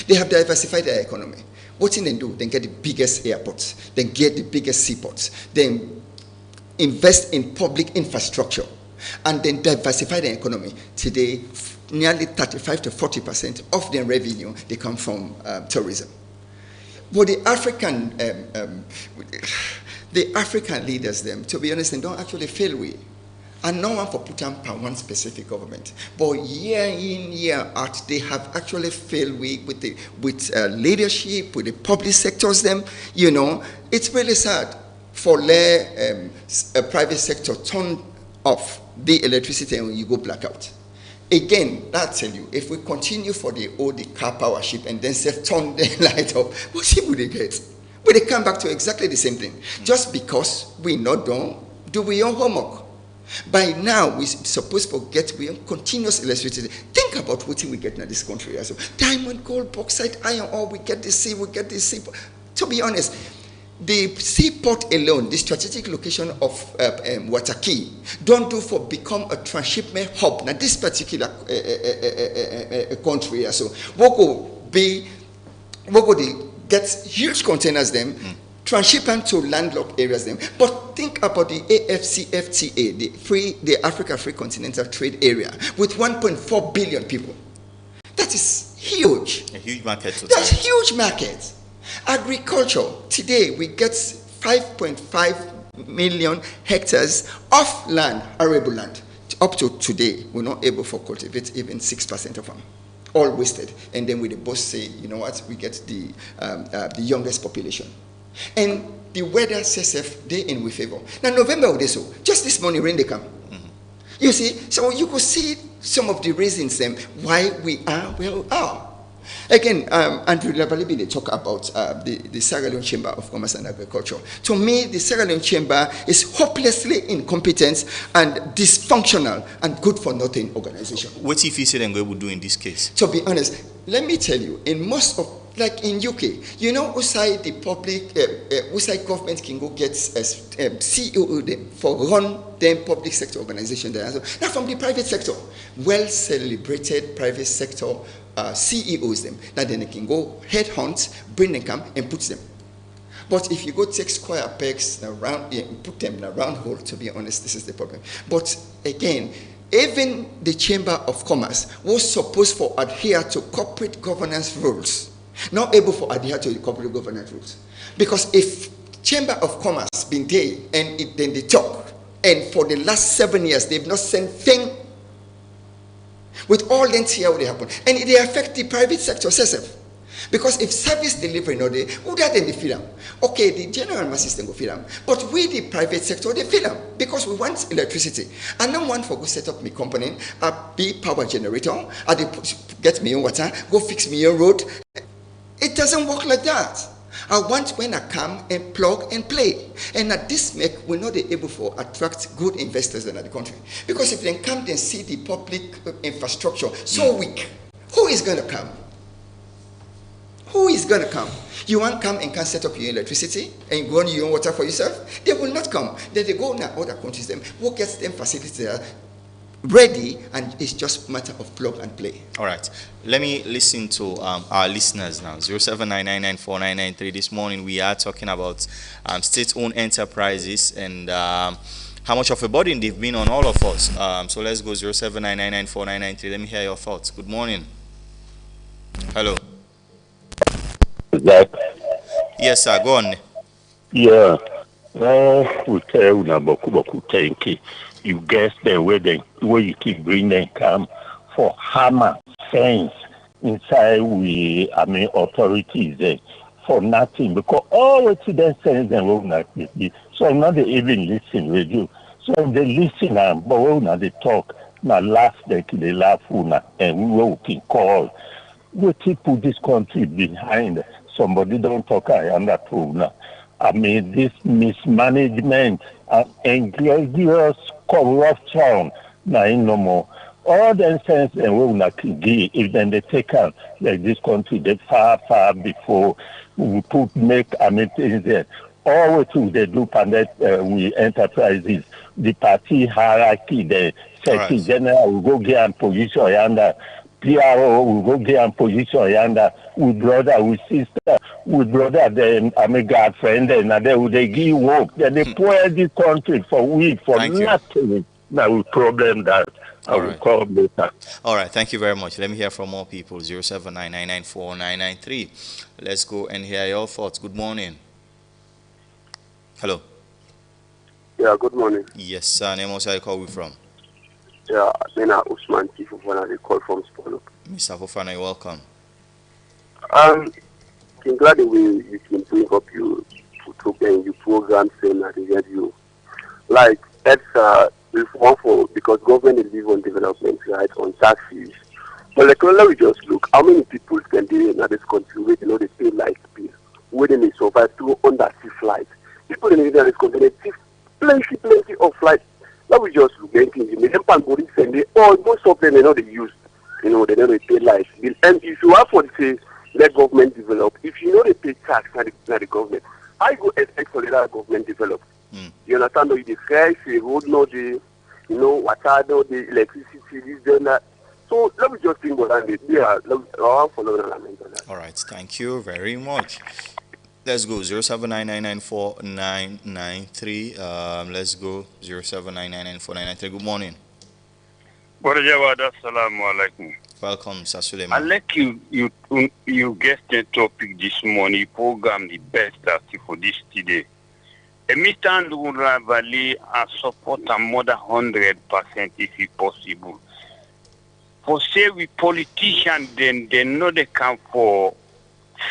They have diversified their economy. What can they do? They get the biggest airports, they get the biggest seaports, they invest in public infrastructure, and then diversify the economy. Today, nearly 35 to 40% of their revenue, they come from tourism. But the African leaders, them, to be honest, they don't actually fail with. And no one for put on one specific government. But year in, year out, they have actually failed with leadership, with the public sectors, them, you know. It's really sad for a private sector turn off the electricity and you go blackout. Again, that tell you, if we continue for the car power ship and then say turn the light up, what ship will they get? Will they come back to exactly the same thing? Just because we not do we own homework. By now, we're supposed to get continuous electricity. Think about what we get in this country. So, diamond, gold, bauxite, iron ore, we get the sea. To be honest, the seaport alone, the strategic location of Watakii, don't do for become a transshipment hub. Now, this particular country, so we get huge containers them, transshipment to landlocked areas them. But think about the AFCFTA, the Africa Free Continental Trade Area, with 1.4 billion people. That is huge. A huge market. That's huge market. Agriculture, today we get 5.5 million hectares of land, arable land. Up to today, we're not able to cultivate even 6% of them. All wasted. And then we the boss say, you know what, we get the youngest population. And the weather says they in we favor. Now November they so. Just this morning rain they come. You see, so you could see some of the reasons why we are where we are. Again, Andrew Labalibi, they talk about the Sierra Leone Chamber of Commerce and Agriculture. To me, the Sierra Leone Chamber is hopelessly incompetent and dysfunctional and good-for-nothing organization. What if you say then we would do in this case? To be honest, let me tell you, in most of, like in UK, you know, outside the public, outside government can go get CEO them for run them public sector organization there. Now from the private sector, well-celebrated private sector CEOs them, that then they can go headhunt, bring them come and put them. But if you go take square pegs around and put them in a round hole, to be honest, this is the problem. But again, even the Chamber of Commerce was supposed to adhere to corporate governance rules, not able to adhere to the corporate governance rules. Because if Chamber of Commerce been there, and then they talk. And for the last 7 years, they've not sent thing. With all that here, what they happen, and they affect the private sector itself. Because if service delivery no day, who that then they feel them? Okay, the general masses then go feel them, but we the private sector they feel them because we want electricity. And no one for go set up my company, a big power generator, and they get me on water, go fix me on road. It doesn't work like that. I want when I come and plug and play. And at this make we're not able to attract good investors in the country. Because if they come and see the public infrastructure so weak, who is going to come? Who is going to come? You want to come and can set up your electricity and go on your own water for yourself? They will not come. Then they go now other countries. Them who gets them facilities there ready, and it's just a matter of plug and play. All right. Let me listen to our listeners now. 079994993. This morning we are talking about state-owned enterprises and how much of a burden they've been on all of us. So let's go 079994993. Let me hear your thoughts. Good morning. Hello. That. Yes, sir. Go on. Yeah. We tell you thank you. You guess them where you keep bringing them come for hammer fence inside authorities for nothing because all the students send them will not be. So now they even listen with you. So they listen but we not they talk. Now laugh they laugh and we will call. We keep put this country behind. Somebody don't talk I underprove now. This mismanagement and egregious corruption now no more. All the sense and we will not give if then they take out like this country they far before we put make things there. All what they do and we enterprises the party hierarchy the secretary general will go get in position under PRO will go get in position under with brother with sister with brother then girlfriend and then they give work then they pour this country for week for nothing. Now we problem that I will call later. All right, thank you very much. Let me hear from more people. 079994993. Let's go and hear your thoughts. Good morning. Hello. Yeah, good morning. Yes, sir. Name also I call you from. Yeah, then Usman Chief Fofana, they call from Spolo. Mr. Fofana, you're welcome. I'm glad the way you can bring up your program saying that they you. Like that's reform for because government is live on development, right, on taxes. But like we just look how many people can they in this country where they pay light bill, where they survive through undersea flights. People in this country they take plenty of flights. Now we just look at things. Most of them they use, they don't pay light bill. And if you have for the let government develop, if you know they pay tax not the government, I go expect for the government develop. You understand? The fresh, the road, no the water, no the electricity, this, that. So let me just think about that. Yeah, follow that. All right, thank you very much. Let's go 079994993. Let's go 079994993. Good morning. Assalamu alaikum. Welcome, Sir Suleiman. I like you guessed the topic this morning. Program the best for this today. Mr. Ndura Valley support more than 100% if it's possible. For say we politicians, then they know they come for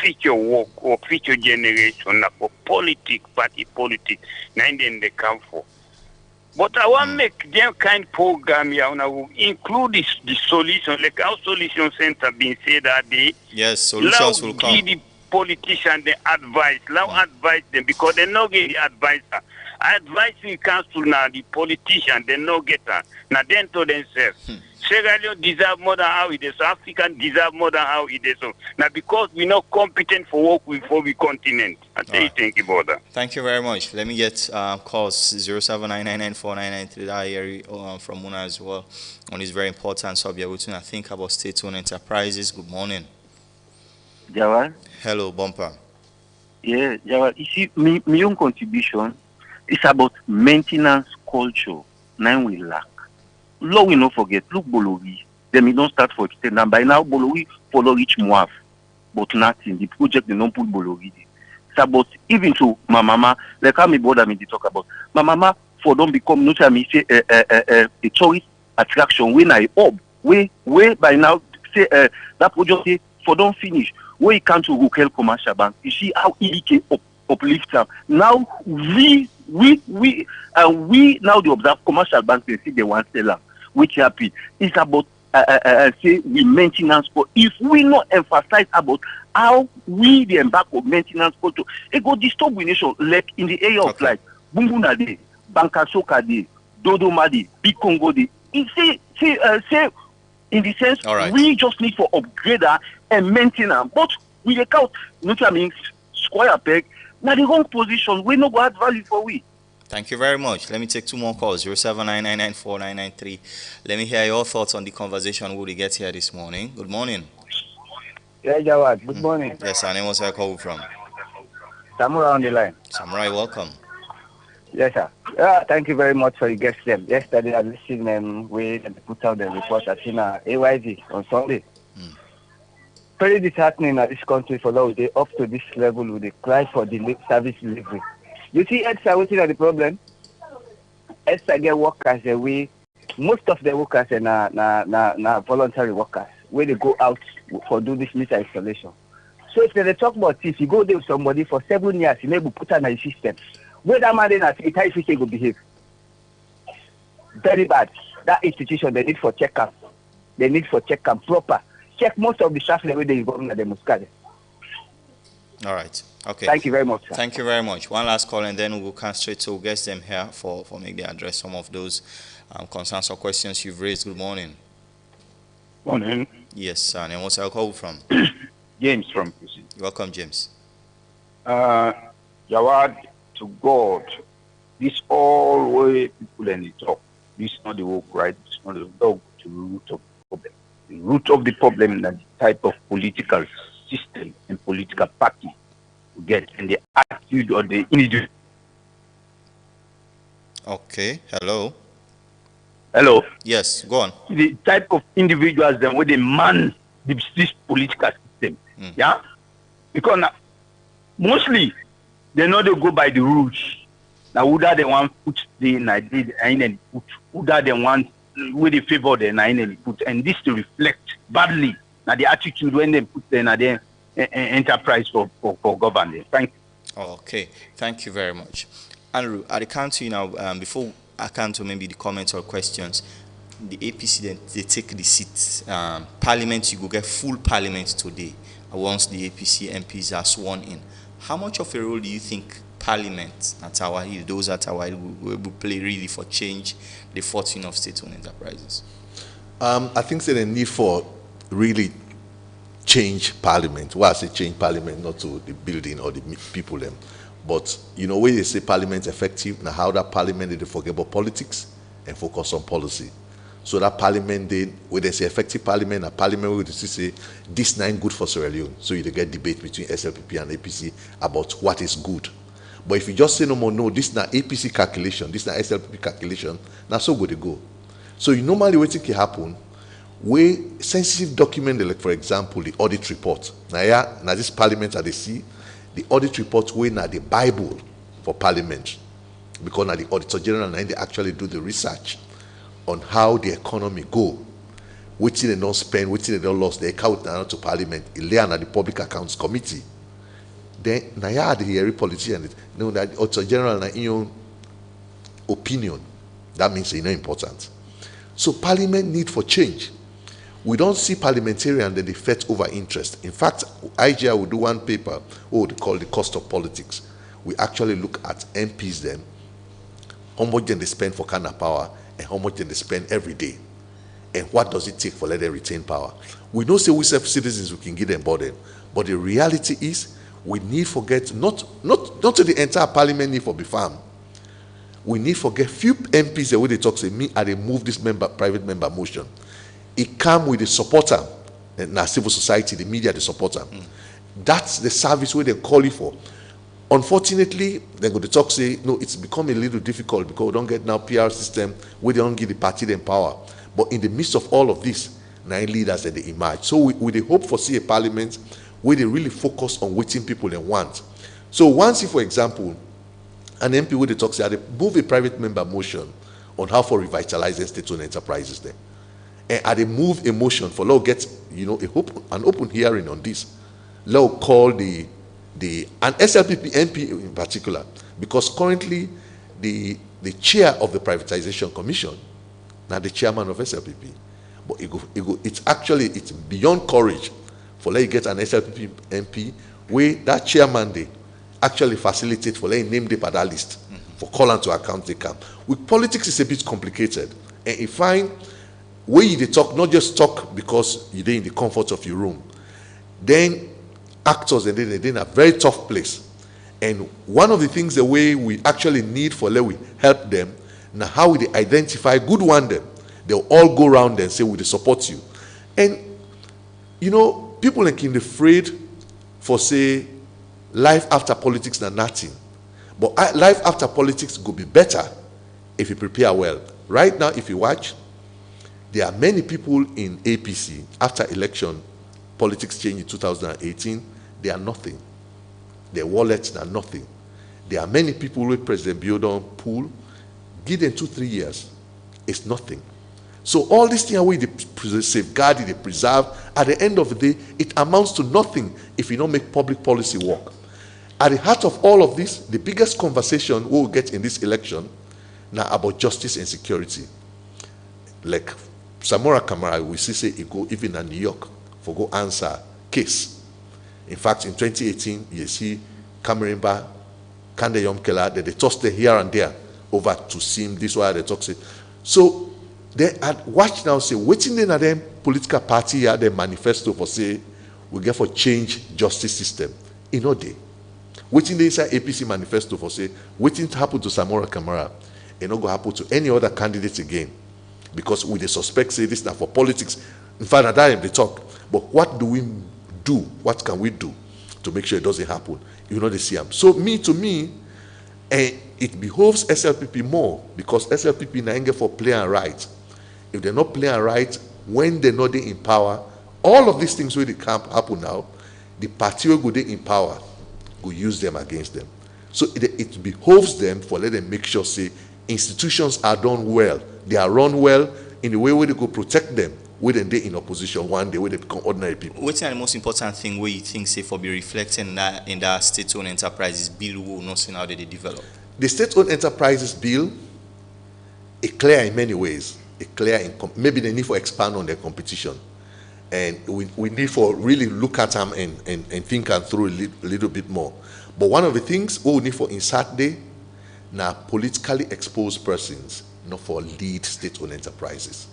future work or future generation for party politics. Then they come for. But I want to make them kind program here and I will include the solution, like our solution center being said that day. Yes, solutions will come. The politicians the advice, advise them because they no get the advisor. Advising council now, the politicians they no get that. Now then to themselves. Sierra Leone deserve more than how it is. African deserve more than how it is. So now because we're not competent for work for the continent. I tell you, thank you, brother. Thank you very much. Let me get calls 079994993. I hear from Muna as well on this very important subject. We're going to think about state-owned enterprises. Good morning. Jawal. Hello, Bumper. Yeah, Jawal. You see, my own contribution is about maintenance culture. Now we lack. Law we not forget. Look, Bolowi. Then we don't start for extend. And by now, Bolowi follow each Moaf. But nothing. The project they don't put Bolowi. about even to my mama, like how me brother me they talk about. My mama for don't become no time me say a tourist attraction when I up. Way by now say that project say for don't finish. Where you come to local commercial bank, you see how it can uplift them. Now we now they observe commercial banks, they see they want seller, which happy. It's about say we maintenance for if we not emphasize about how we the embark of maintenance for to it go disturb we nation like in the area of like Bumbuna Day, Bankasoka Day, Dodoma Day, Big Congo Day. It say in the sense we just need for upgrader and maintenance, but we account not I mean square peg now the wrong position we no go add value for we. Thank you very much. Let me take 2 more calls. 079994993. Let me hear your thoughts on the conversation we get here this morning. Good morning. Yeah, Jawad. Good morning. Yes, our name was I call from. Samurai on the line. Samurai, welcome. Yes, sir. Thank you very much for your guest them. Yesterday I listened them we put out the report at AYZ on Sunday. Very disheartening that this country for those they up to this level with the cry for the service delivery. You see, EDSA, what is the problem? EDSA get workers away. Most of the workers are na voluntary workers where they go out for do this meter installation. So if they talk about this, you go there with somebody for 7 years, you maybe put on a system. Where that man then how efficient will behave. Very bad. That institution they need for check-up. They need for check-up proper. Check most of the staff where they involved in the Muscat. All right. Okay. Thank you very much, sir. Thank you very much. One last call and then we'll come straight to guest them here for maybe address some of those concerns or questions you've raised. Good morning. Morning. Yes, sir. And what's our call from? James from Kusi. Welcome, James. Jawad, to God, this all way people and the talk. This is not the work, right? It's not the dog to the root of the problem. The root of the problem is the type of political system and political party we get and the attitude of the individual. Okay. Hello. Hello. Yes, go on. The type of individuals then where they man this political system. Yeah? Because mostly they know they go by the rules. Now who that they want put the and put who that they want with the favor the and put and this to reflect badly now the attitude when they put the enterprise for government. Thank you. Okay, thank you very much. Andrew, I come to you now before I come to maybe the comments or questions. The APC then they take the seats. Parliament, you go get full parliament today once the APC MPs are sworn in. How much of a role do you think Parliament at our Hill, those at our Hill will play really for change the fortune of state-owned enterprises? I think there's a need for really change Parliament. Well, I say change Parliament, not to the building or the people them. But, you know, when they say Parliament effective, now how that Parliament, they forget about politics and focus on policy. So that Parliament, when they say effective Parliament, a Parliament will say, this is not good for Sierra Leone. So you get debate between SLPP and APC about what is good. But if you just say no more, no, this is not APC calculation, this is not SLPP calculation, now so good to go. So you normally what can happen, where sensitive document, like for example, the audit report. Now this Parliament that they see, the audit report where now the Bible for Parliament. Because now the Auditor General, now they actually do the research on how the economy go, which they don't spend, which they don't lose, they account now to Parliament, it lay under the Public Accounts Committee. Then now you had the hearing politician, know that the Auditor General in your opinion, that means it's not important. So Parliament need for change. We don't see parliamentarians that they fight over interest. In fact, IGI will do one paper, what they call the cost of politics. We actually look at MPs then, how much they spend for kind of power, and how much they spend every day, and what does it take for let them retain power. We know say we self citizens we can give them burden, but the reality is we need forget not to the entire Parliament need for be farm. We need forget few MPs the way they talk say me and they move this private member motion. It come with the supporter, and civil society, the media, the supporter. That's the service where they call you for. Unfortunately, they're going to talk say, no, it's become a little difficult because we don't get now PR system where they don't give the party them power. But in the midst of all of this, 9 leaders that they emerge. So we hope for see a parliament where they really focus on what people they want. So once, if, for example, an MP with the talk say, they move a private member motion on how for revitalizing state-owned enterprises there. And they move a motion for law get, an open hearing on this. Law call an SLPP MP in particular, because currently the chair of the privatization commission, now the chairman of SLPP. But it's beyond courage for let you get an SLPP MP where that chairman they actually facilitate for let you name them at that list for call and to account they come. With politics it's a bit complicated. And you find where you talk, not just talk because you're in the comfort of your room. Then actors and they're in a very tough place. And one of the things the way we actually need for let we help them, now how we identify good one them, they'll all go around and say we support you. And people like in the afraid for say life after politics na nothing. But life after politics could be better if you prepare well. Right now, if you watch, there are many people in APC after election, politics change in 2018, they are nothing. Their wallets are nothing. There are many people with President Biodon pool, give them 2-3 years, it's nothing. So all these things they safeguard, they preserve, at the end of the day, it amounts to nothing if you don't make public policy work. At the heart of all of this, the biggest conversation we'll get in this election now about justice and security. Like Samora Kamara, we see he go even in New York for go answer case. In fact, in 2018, you see Camerimba, Kande Yom Kela, they tossed the here and there over to see him, this way they talk. So they had watched now say, waiting in at them political party here, their manifesto for say, we get for change justice system. In no day. Waiting inside APC manifesto for say, waiting to happen to Samora Kamara, and not go happen to any other candidates again. Because we they suspect say this now for politics. In fact, at that time they talk. But what do we do? What can we do to make sure it doesn't happen? They see them. So to me, it behoves SLPP more, because SLPP na ain't for playing right. If they're not playing right, when they're not in power, all of these things where they can't happen now, the party will go in power, go use them against them. So it behoves them for let them make sure say institutions are done well. They are run well in the way where they go protect them when they in opposition one day when they become ordinary people. What's the most important thing where you think say for be reflecting in that state-owned enterprises bill will not see how they develop? The state-owned enterprises bill is clear in many ways. It's clear in maybe they need for expand on their competition. And we need for really look at them and think and through a little bit more. But one of the things we need for insert there, now politically exposed persons, not for lead state-owned enterprises.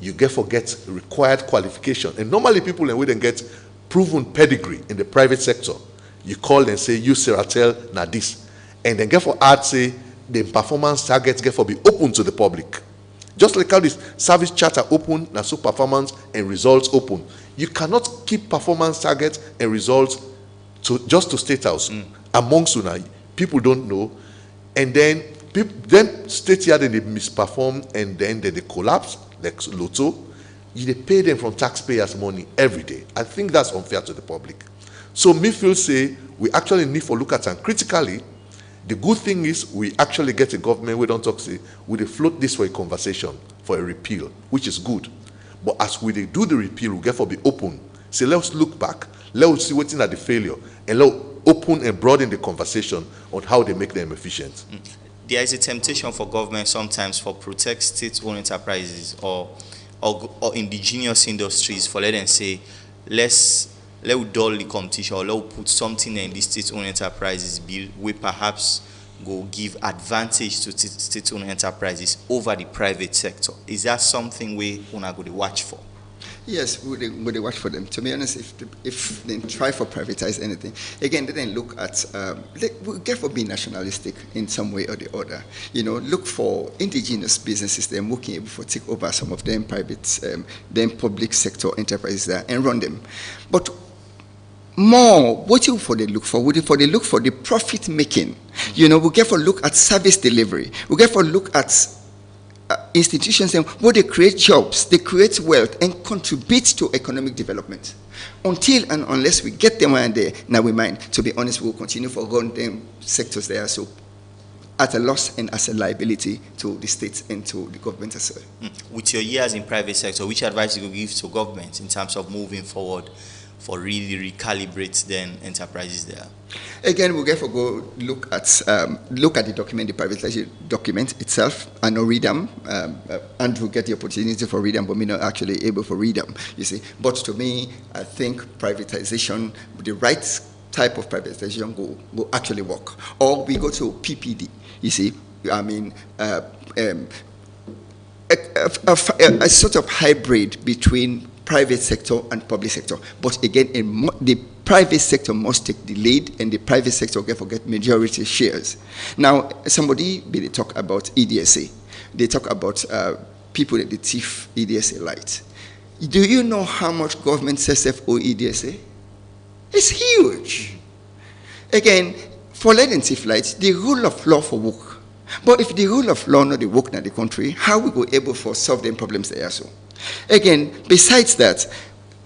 You get required qualification. And normally people and we then get proven pedigree in the private sector. You call and say, you Seratel, now this. And then get for add say, the performance targets get for be open to the public. Just like how this service charter open, now so performance and results open. You cannot keep performance targets and results just to State House. Amongst you now, people don't know. And then state here, then they misperform and then they collapse, like Lotto. You pay them from taxpayers' money every day. I think that's unfair to the public. So me feel say we actually need to look at them critically. The good thing is we actually get a government, we don't talk say, we float this for a conversation, for a repeal, which is good. But as we do the repeal, we get for be open. Say, let's look back, let's see what's in at the failure, and let's open and broaden the conversation on how they make them efficient. There is a temptation for government sometimes for protect state-owned enterprises or indigenous industries for let them say, let's dull the competition or let's put something in the state-owned enterprises bill where perhaps go give advantage to state-owned enterprises over the private sector. Is that something we are going to watch for? Yes, would they watch for them? To be honest, if they try for privatize anything, again, they then look at, we get for being nationalistic in some way or the other. Look for indigenous businesses, them working able to take over some of them private, them public sector enterprises there and run them. But more, what you for they look for? Would they look for the profit making? We get for look at service delivery. We get for look at institutions where they create jobs, they create wealth, and contribute to economic development. Until and unless we get them and there, now we mind, to be honest, we'll continue for run them sectors there so at a loss and as a liability to the states and to the government as well. With your years in private sector, which advice you could give to government in terms of moving forward for really recalibrate then enterprises there? Again, we'll get to go look at the document, the privatization document itself, and not read them. And we'll get the opportunity for read them, but we're not actually able to read them, you see. But to me, I think privatization, the right type of privatization will actually work. Or we go to PPD, you see. I mean, a sort of hybrid between private sector and public sector. But again, the private sector must take the lead, and the private sector get majority shares. Now, somebody they talk about EDSA. They talk about people that they thief EDSA light. Do you know how much government says owe EDSA? It's huge. Again, for letting thief light, the rule of law for work. But if the rule of law not the work in the country, how we go able to solve them problems there so? Again, besides that,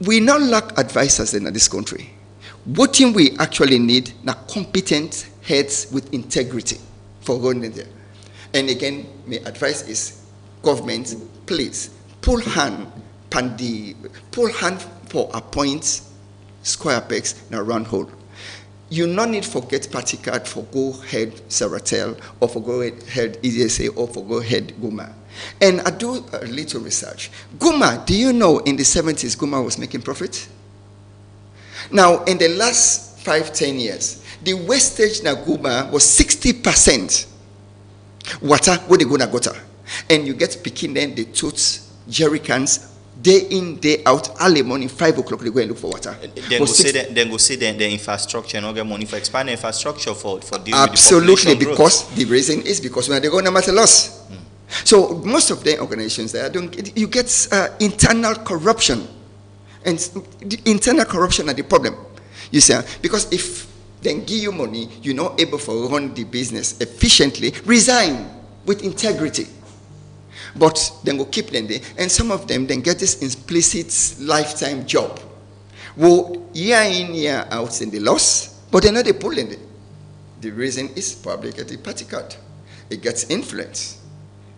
we not lack advisors in this country. What thing we actually need now competent heads with integrity for running there. And again, my advice is government, please pull hand for appoint square pegs in a round hole. You no need for get party card for go head Saratel or for go head EDSA or for go head Guma. And I do a little research. Guma, do you know in the 70s Guma was making profit? Now, in the last 5-10 years, the wastage na Guma was 60% water where they go na gutter. And you get picking them, the totes, jerry cans, day in, day out, early morning, 5 o'clock, they go and look for water. Then go say the infrastructure, and get money for expanding infrastructure for dealing absolutely, with the population because growth. The reason is because when they go na loss. So most of the organizations there, you get internal corruption. And the internal corruption are the problem. You see, because if they give you money, you're not able to run the business efficiently, resign with integrity. But then go keep them there. And some of them then get this implicit lifetime job. Well, year in, year out in the loss, but they're not pulling it. The reason is probably get the party card. It gets influence.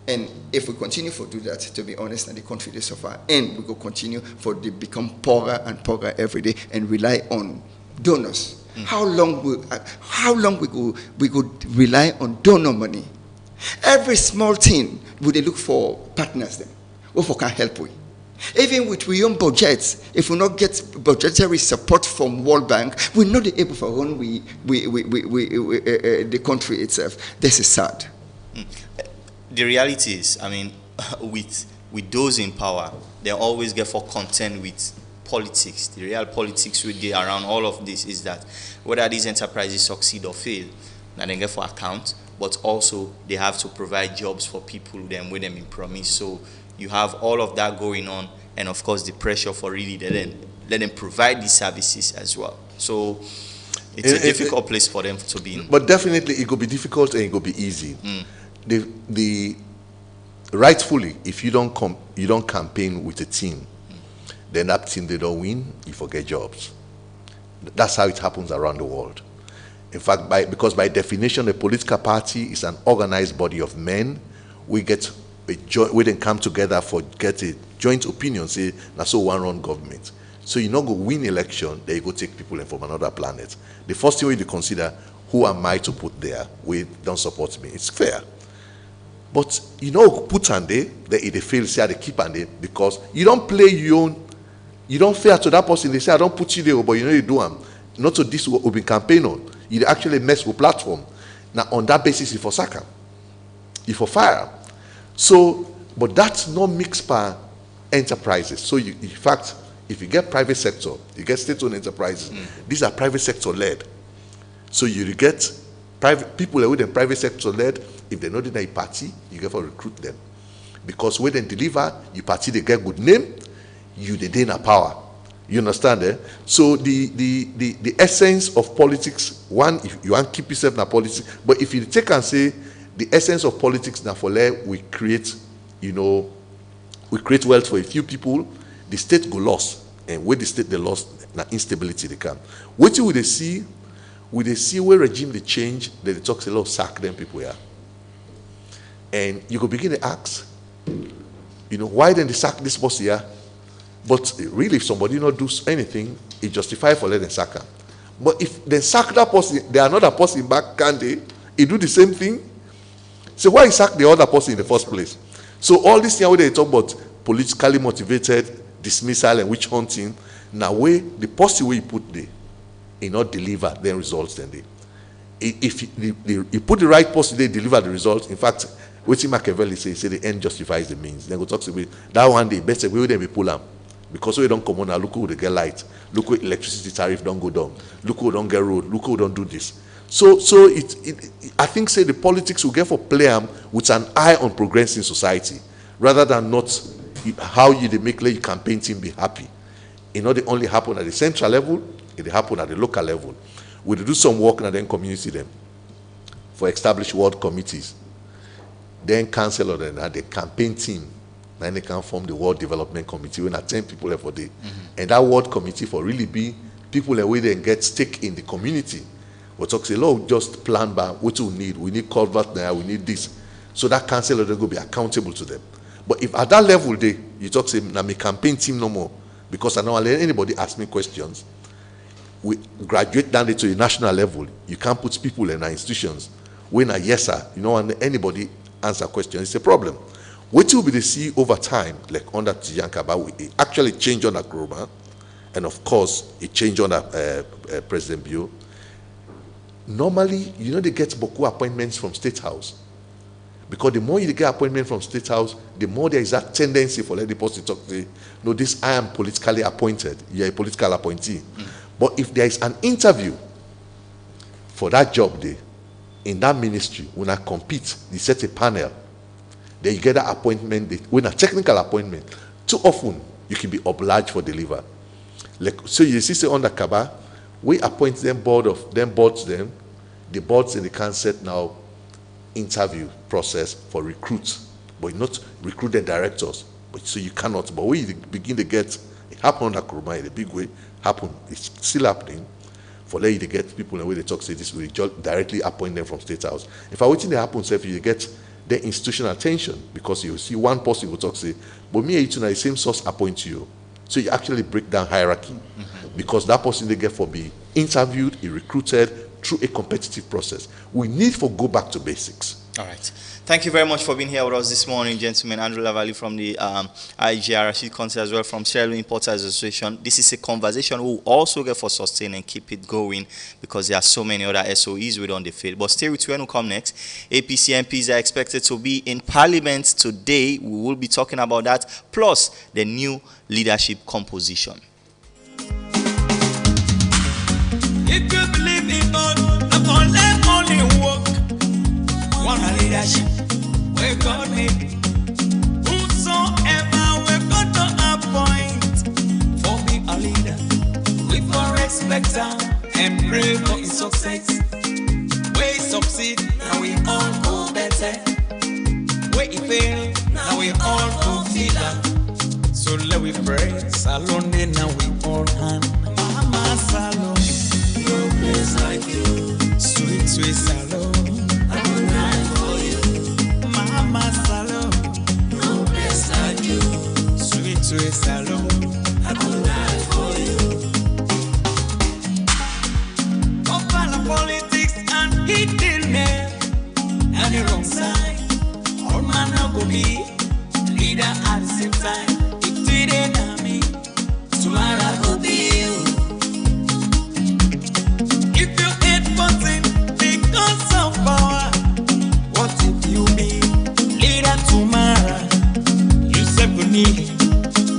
And if we continue to do that, to be honest, and the country they suffer, and we will continue for they become poorer and poorer every day and rely on donors. How long we go rely on donor money? Every small thing would they look for partners then, or for can help we. Even with we own budgets, if we not get budgetary support from World Bank, we're not able to run the country itself. This is sad. The reality is, I mean, with those in power, they always get for content with politics. The real politics we get around all of this is that whether these enterprises succeed or fail, now they get for account, but also they have to provide jobs for people then with them in promise. So you have all of that going on, and of course the pressure for really let them provide these services as well. So it's a difficult place for them to be in. But definitely it could be difficult and it could be easy. The rightfully, if you don't campaign with a team, then that team they don't win, you forget jobs. That's how it happens around the world. In fact, because by definition, a political party is an organized body of men. We then come together for get a joint opinion, say that's so one run government. So you not go win election, then you go take people in from another planet. The first thing we consider, who am I to put there? We don't support me. It's fair. But you know, put on there, they fail, say they keep on there because you don't play your own, you don't fair to that person. They say I don't put you there, but you know you do them. Not to this what we've been campaign on. You actually mess with platform. Now on that basis, you for sack, you for fire. So, but that's not mixed by enterprises. So you, in fact, if you get private sector, you get state-owned enterprises. These are private sector led. So you get private people that with the private sector led. If they're not in a party, you get to recruit them. Because when they deliver, you party, they get good name, you they gain a power. You understand, eh? So the essence of politics, one, if you want to keep yourself in a politics, but if you take and say the essence of politics now for we create you know, we create wealth for a few people, the state go lost. And where the state they lost, na instability they come. What will they see? Will they see where regime they change, that they talk a lot of sack them people here? And you go begin to ask, you know, why then they sack this boss here? But really, if somebody not do anything, it justify for letting sack him. But if they sack that person, there are another person back, can they? He do the same thing. So why sack the other person in the first place? So all this thing where they talk about politically motivated dismissal and witch hunting, now where the person where you put there, he not deliver the results then they. If you put the right person, they deliver the results. In fact, what Machiavelli say the end justifies the means. Then go talk to me that one day better we will be pull them. Because we don't come on now, look who they get light, look who electricity tariff don't go down, look who don't get road, look who don't do this. So I think say the politics will get for play them with an eye on progressing society, rather than not how you they make your campaign team be happy. It not only happen at the central level, it happen at the local level. We do some work and then community them for established ward committees, then council them and the campaign team. Then they can form the World Development Committee when 10 people there for day. And that World Committee for really be people that way they get stake in the community. We talk say, Lord, just plan by what we need. We need culvert there, we need this. So that council they go be accountable to them. But if at that level they you talk say now my campaign team no more, because I don't let anybody ask me questions. We graduate down to the national level. You can't put people in our institutions. When a yes sir, you know, when anybody answer questions, it's a problem. What will be the see over time, like under Tijankaba, it actually changed under Groma, and of course, it changed under President Bio. Normally, you know, they get Boku appointments from State House. Because the more you get appointment from State House, the more there is that tendency for let the person talk to say, no, this I am politically appointed. You're a political appointee. But if there is an interview for that job there, in that ministry, when I compete, they set a panel. Then you get that appointment, when a technical appointment, too often you can be obliged for deliver. Like, so you see, say under Kaba, we appoint them boards them, the boards in the council now interview process for recruits, but not recruit the directors. But so you cannot, but when you begin to get, it happened under Kuruma in a big way, it's still happening. For let you to get people in the way they talk, say this, we directly appoint them from State House. If I waiting to happen, so if you get the institutional attention, because you see one person will talk say, but me and you tonight, the same source appoint you. So you actually break down hierarchy, because that person they get for be interviewed, recruited through a competitive process. We need to go back to basics. All right. Thank you very much for being here with us this morning, gentlemen. Andrew Lavalley from the IGRC Council, as well from Sierra Leone Importers Association. This is a conversation we will also get for sustain and keep it going, because there are so many other SOEs within the field. But stay with you when we come next. APC MPs are expected to be in Parliament today. We will be talking about that, plus the new leadership composition. If you believe in God, only work. One leadership, we God made. Whosoever we got to appoint for be a leader, we for expect and pray for his success. We succeed, now we all go better. We fail, now we all go feeler. So let we pray, Salon, now we all hand. Mama Salon, no place like you. Sweet, sweet Salon. I could die for you, Mama Salon. No place like you, sweet, sweet Salon. I could die for you. Open politics and hidden name, and the wrong side. All man now go be leader at the same time. If today na me, tomorrow go be you. If you hate something because of power, what if you be leader tomorrow? You said we need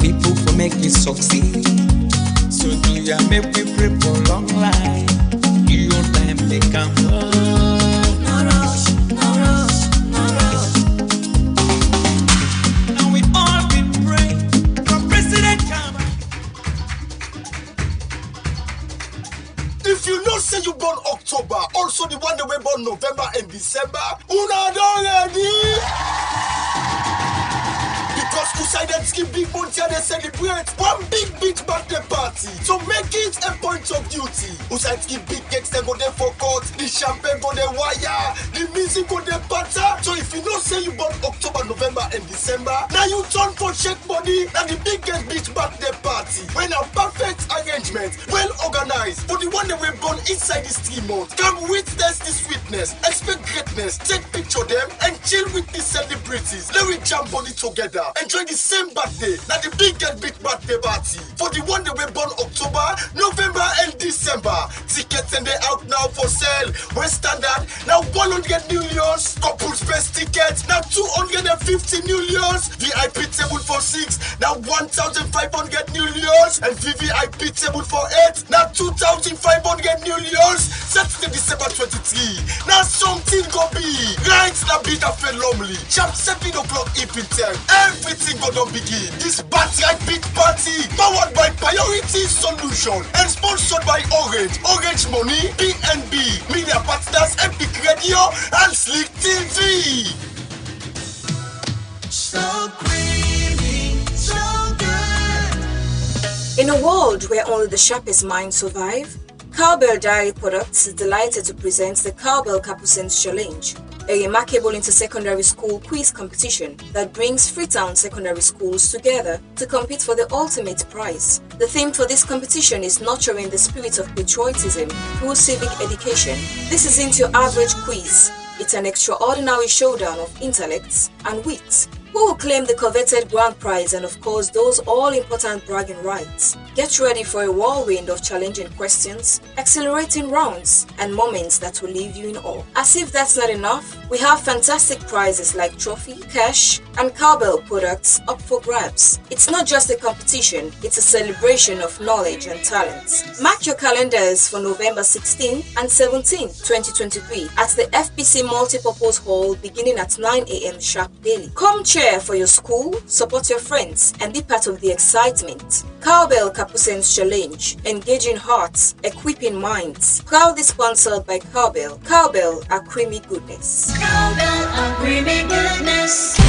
people to make me succeed. So do ya make me pray for long life? You time they come. No rush, no rush, no rush. Now we all been praying for President Kama. If you know say you born October, also the one that we born November and December, una don ready? Usai them skip big money and they celebrate one big birthday party. So make it a point of duty. Usai skip big cakes, they go there for court. The champagne go there wire. The music go there patter. So if you know say you born October, November and December, now you turn for shake body and the biggest beach birthday party. When a perfect arrangement, well organized. For the one that we born inside this 3 months, come witness the sweetness, expect greatness, take picture them and chill with the celebrities. Let we jam body together. Enjoy the same birthday. Now the biggest big birthday party. For the one that we born October, November and December. Tickets and they out now for sale. West Standard now 100 millions. Couples best tickets now 250 millions. VIP table for 6 now 1,500 millions. And VVIP table for 8 now 2,500 millions. Saturday December 23. Now something go be. Right now beat a phenomenally. Sharp 7 o'clock evening time. Everything go don't begin. This Battery Beat Party powered by Priority Solution and sponsored by Orange Money, BNB, Media Partners, Epic Radio and Slick TV. So creamy, so good. In a world where only the sharpest minds survive, Cowbell Dairy Products is delighted to present the Cowbell Capucines Challenge, a remarkable inter-secondary school quiz competition that brings Freetown secondary schools together to compete for the ultimate prize. The theme for this competition is nurturing the spirit of patriotism through civic education. This isn't your average quiz. It's an extraordinary showdown of intellects and wits. Who will claim the coveted grand prize and of course those all-important bragging rights? Get ready for a whirlwind of challenging questions, exhilarating rounds, and moments that will leave you in awe. As if that's not enough, we have fantastic prizes like trophy, cash, and Cowbell products up for grabs. It's not just a competition, it's a celebration of knowledge and talents. Mark your calendars for November 16 and 17, 2023 at the FPC Multipurpose Hall beginning at 9 a.m. sharp daily. Come cheer for your school, support your friends, and be part of the excitement. Cowbell Capucines Challenge, engaging hearts, equipping minds. Proudly sponsored by Cowbell. Cowbell, a creamy goodness. Cowbell, a creamy goodness.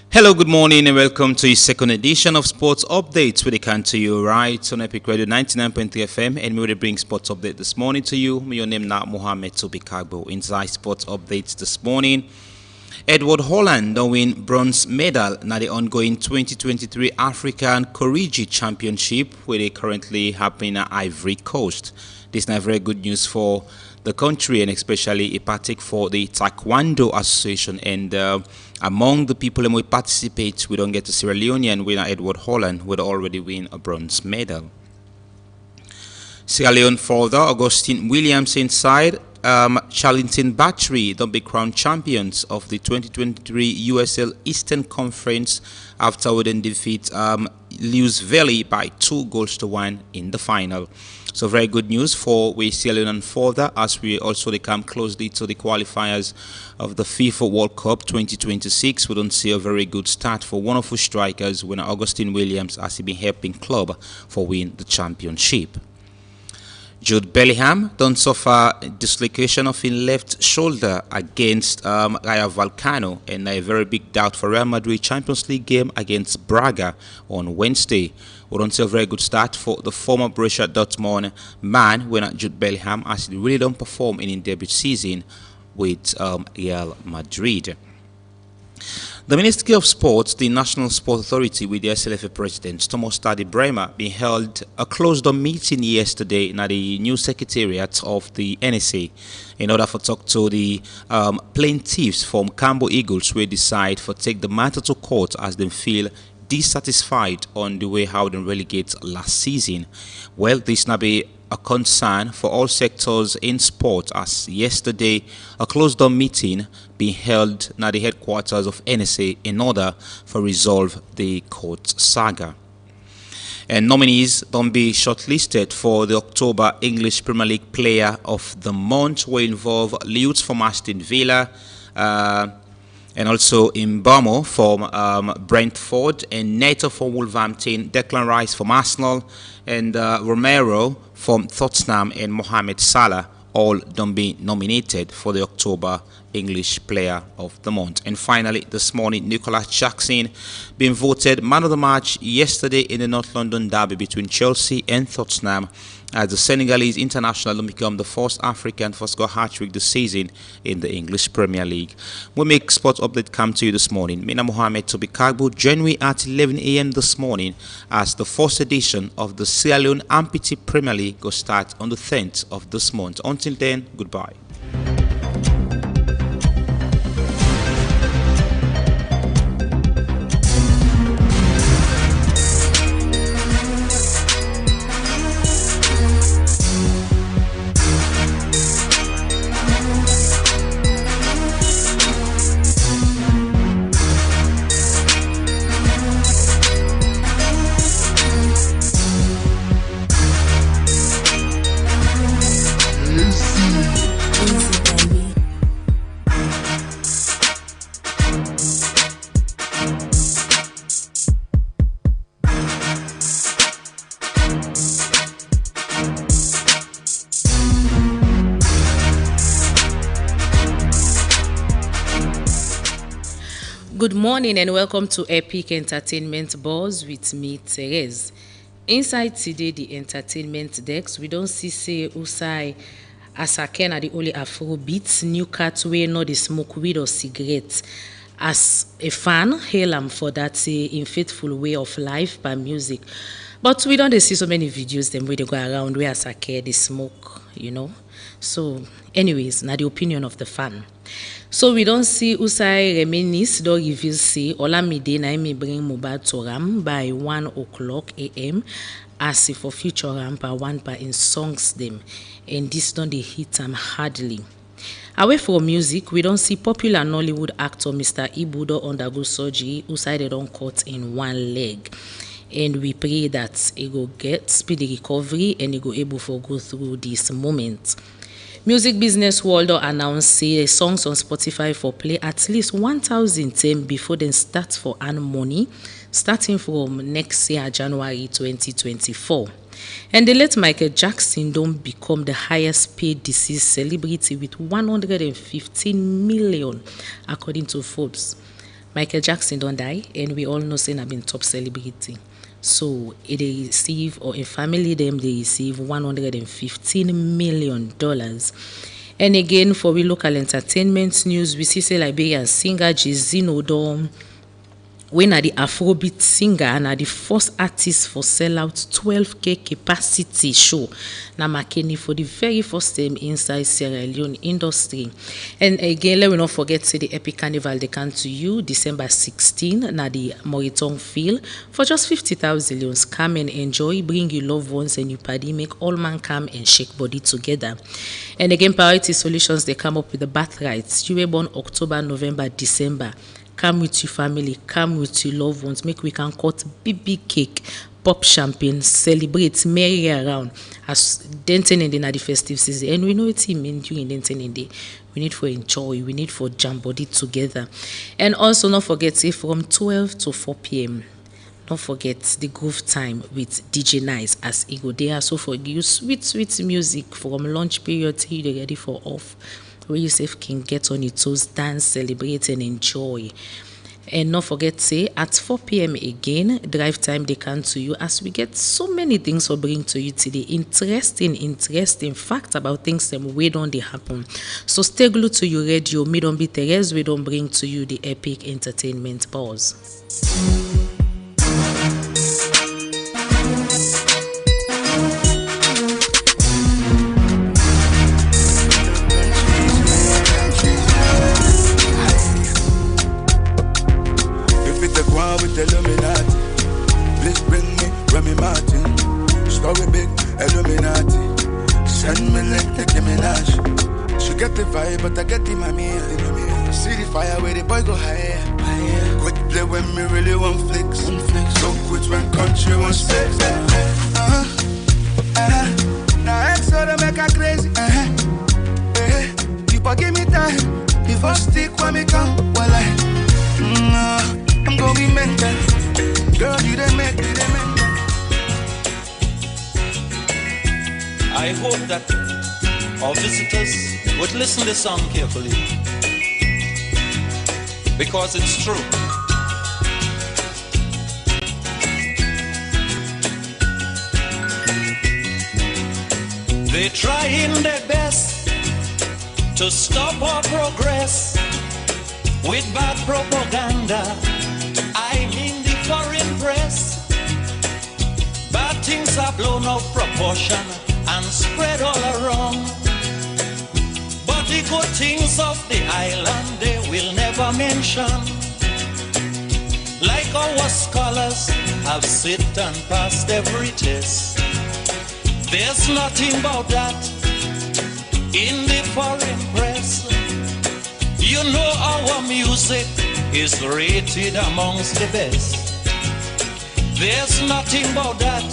Hello, good morning, and welcome to the second edition of Sports Updates. We come to you right on Epic Radio 99.3 FM, and we will bring Sports Update this morning to you. My name now Mohammed Tobikagbo. Inside Sports Updates this morning, Edward Holland don't win bronze medal in the ongoing 2023 African Korigi Championship, where they currently happen at Ivory Coast. This is not very good news for the country, and especially a particular for the Taekwondo Association. And among the people who participate, we don't get a Sierra Leonean winner, Edward Holland, would already win a bronze medal. Sierra Leone further, Augustine Williams inside, Charlington Battery, don't be crowned champions of the 2023 USL Eastern Conference after winning defeat Lewis Valley by 2-1 in the final. So very good news for we Sierra Leone further as we also come closely to the qualifiers of the FIFA World Cup 2026. We don't see a very good start for one of our strikers, winner Augustine Williams, as he been helping club for win the championship. Jude Bellingham don't suffer dislocation of his left shoulder against Rayo Vallecano, and a very big doubt for Real Madrid Champions League game against Braga on Wednesday. We don't see a very good start for the former Borussia Dortmund man when Jude Bellingham, as he really don't perform in his debut season with Real Madrid. The Ministry of Sports, the National Sport Authority with the SLFA President Thomas Tadi Bremer, held a closed-door meeting yesterday at the new secretariat of the NSA in order to talk to the plaintiffs from Cambo Eagles, who decide to take the matter to court as they feel dissatisfied on the way how they relegate last season. Well, this now be a concern for all sectors in sport, as yesterday a closed-door meeting being held at the headquarters of NSA in order for resolve the court saga. And nominees don't be shortlisted for the October English Premier League Player of the Month will involve Lutz from Aston Villa, and also Mbamo from Brentford, and Neto from Wolverhampton, Declan Rice from Arsenal, and Romero from Tottenham, and Mohamed Salah all don't be nominated for the October English Player of the Month. And finally, this morning, Nicholas Jackson being voted man of the match yesterday in the North London derby between Chelsea and Tottenham, as the Senegalese international will become the first African to score hat-trick this season in the English Premier League. We make sports update come to you this morning. Mina Mohammed to be Kagbo, join me at 11 a.m. this morning as the first edition of the Sierra Leone Amputee Premier League will start on the 10th of this month. Until then, goodbye. Good morning and welcome to Epic Entertainment Buzz with me, Therese. Inside today, the entertainment decks, we don't see Usai Asake na the only Afrobeats, new cat way, not the smoke weed or cigarettes. As a fan, hail am for that in faithful way of life by music. But we don't see so many videos them where they go around where Asake they smoke, you know. So, anyways, now the opinion of the fan. So we don't see Usai reminisce do reveal say Olamide na me bring Mohbad to Ram by 1 o'clock a.m. as if for future Ram by 1 by in songs them, and this don't they hit them hardly. Away from music, we don't see popular Nollywood actor Mr. Ibudo undergo surgery Usai they don't cut in one leg. And we pray that he go get speedy recovery and he go able to go through this moment. Music business world announced say songs on Spotify for play at least 1,010 before they start for earn money, starting from next year, January 2024. And the late Michael Jackson don't become the highest paid deceased celebrity with 115 million, according to Forbes. Michael Jackson don't die, and we all know saying I've been top celebrity. So they receive, or in family them they receive $115 million. And again, for we local entertainment news, we see say Liberian singer Jizino Dom, when are the Afrobeat singer and are the first artist for sell out 12K capacity show. Now Makeni for the very first time inside Sierra Leone industry. And again, let me not forget say the Epic Carnival they come to you December 16 na the Moriton Field for just 50,000 leons. Come and enjoy, bring your loved ones and your party, make all man come and shake body together. And again, Priority Solutions they come up with the birthrights. You were born October, November, December. Come with your family, come with your loved ones, make we can cut big cake, pop champagne, celebrate, merry around as dancing in the festive season. And we know what it means during dancing in the we need for enjoy, we need for jam body together. And also not forget say from 12 to 4 p.m. Don't forget the groove time with DJ Nice as he go there. So for you sweet music from lunch period till you're ready for off. Where you can get on your toes, dance, celebrate, and enjoy. And not forget, say, at 4 p.m. again, drive time they come to you as we get so many things to bring to you today. Interesting fact about things that we don't they happen. So stay glued to your radio. Me don't be Therese, we don't bring to you the Epic Entertainment Buzz. Illuminati, please bring me Remy Martin. Story big, Illuminati. Send me like Nicki Minaj. She get the vibe, but I get the mommy. See the fire where the boy go higher. Quick play when me really want flex. Don't quit when country wants flex. Now ex other make her crazy. People give me time. If I stick when me come, well I'm gonna be mental. Girl, you done make me, I hope that our visitors would listen to the song carefully, because it's true. They're trying their best to stop our progress with bad propaganda. I mean the foreign press. Bad things are blown out of proportion and spread all around. But the good things of the island they will never mention. Like our scholars have sit and passed every test. There's nothing about that in the foreign press. You know our music is rated amongst the best. There's nothing about that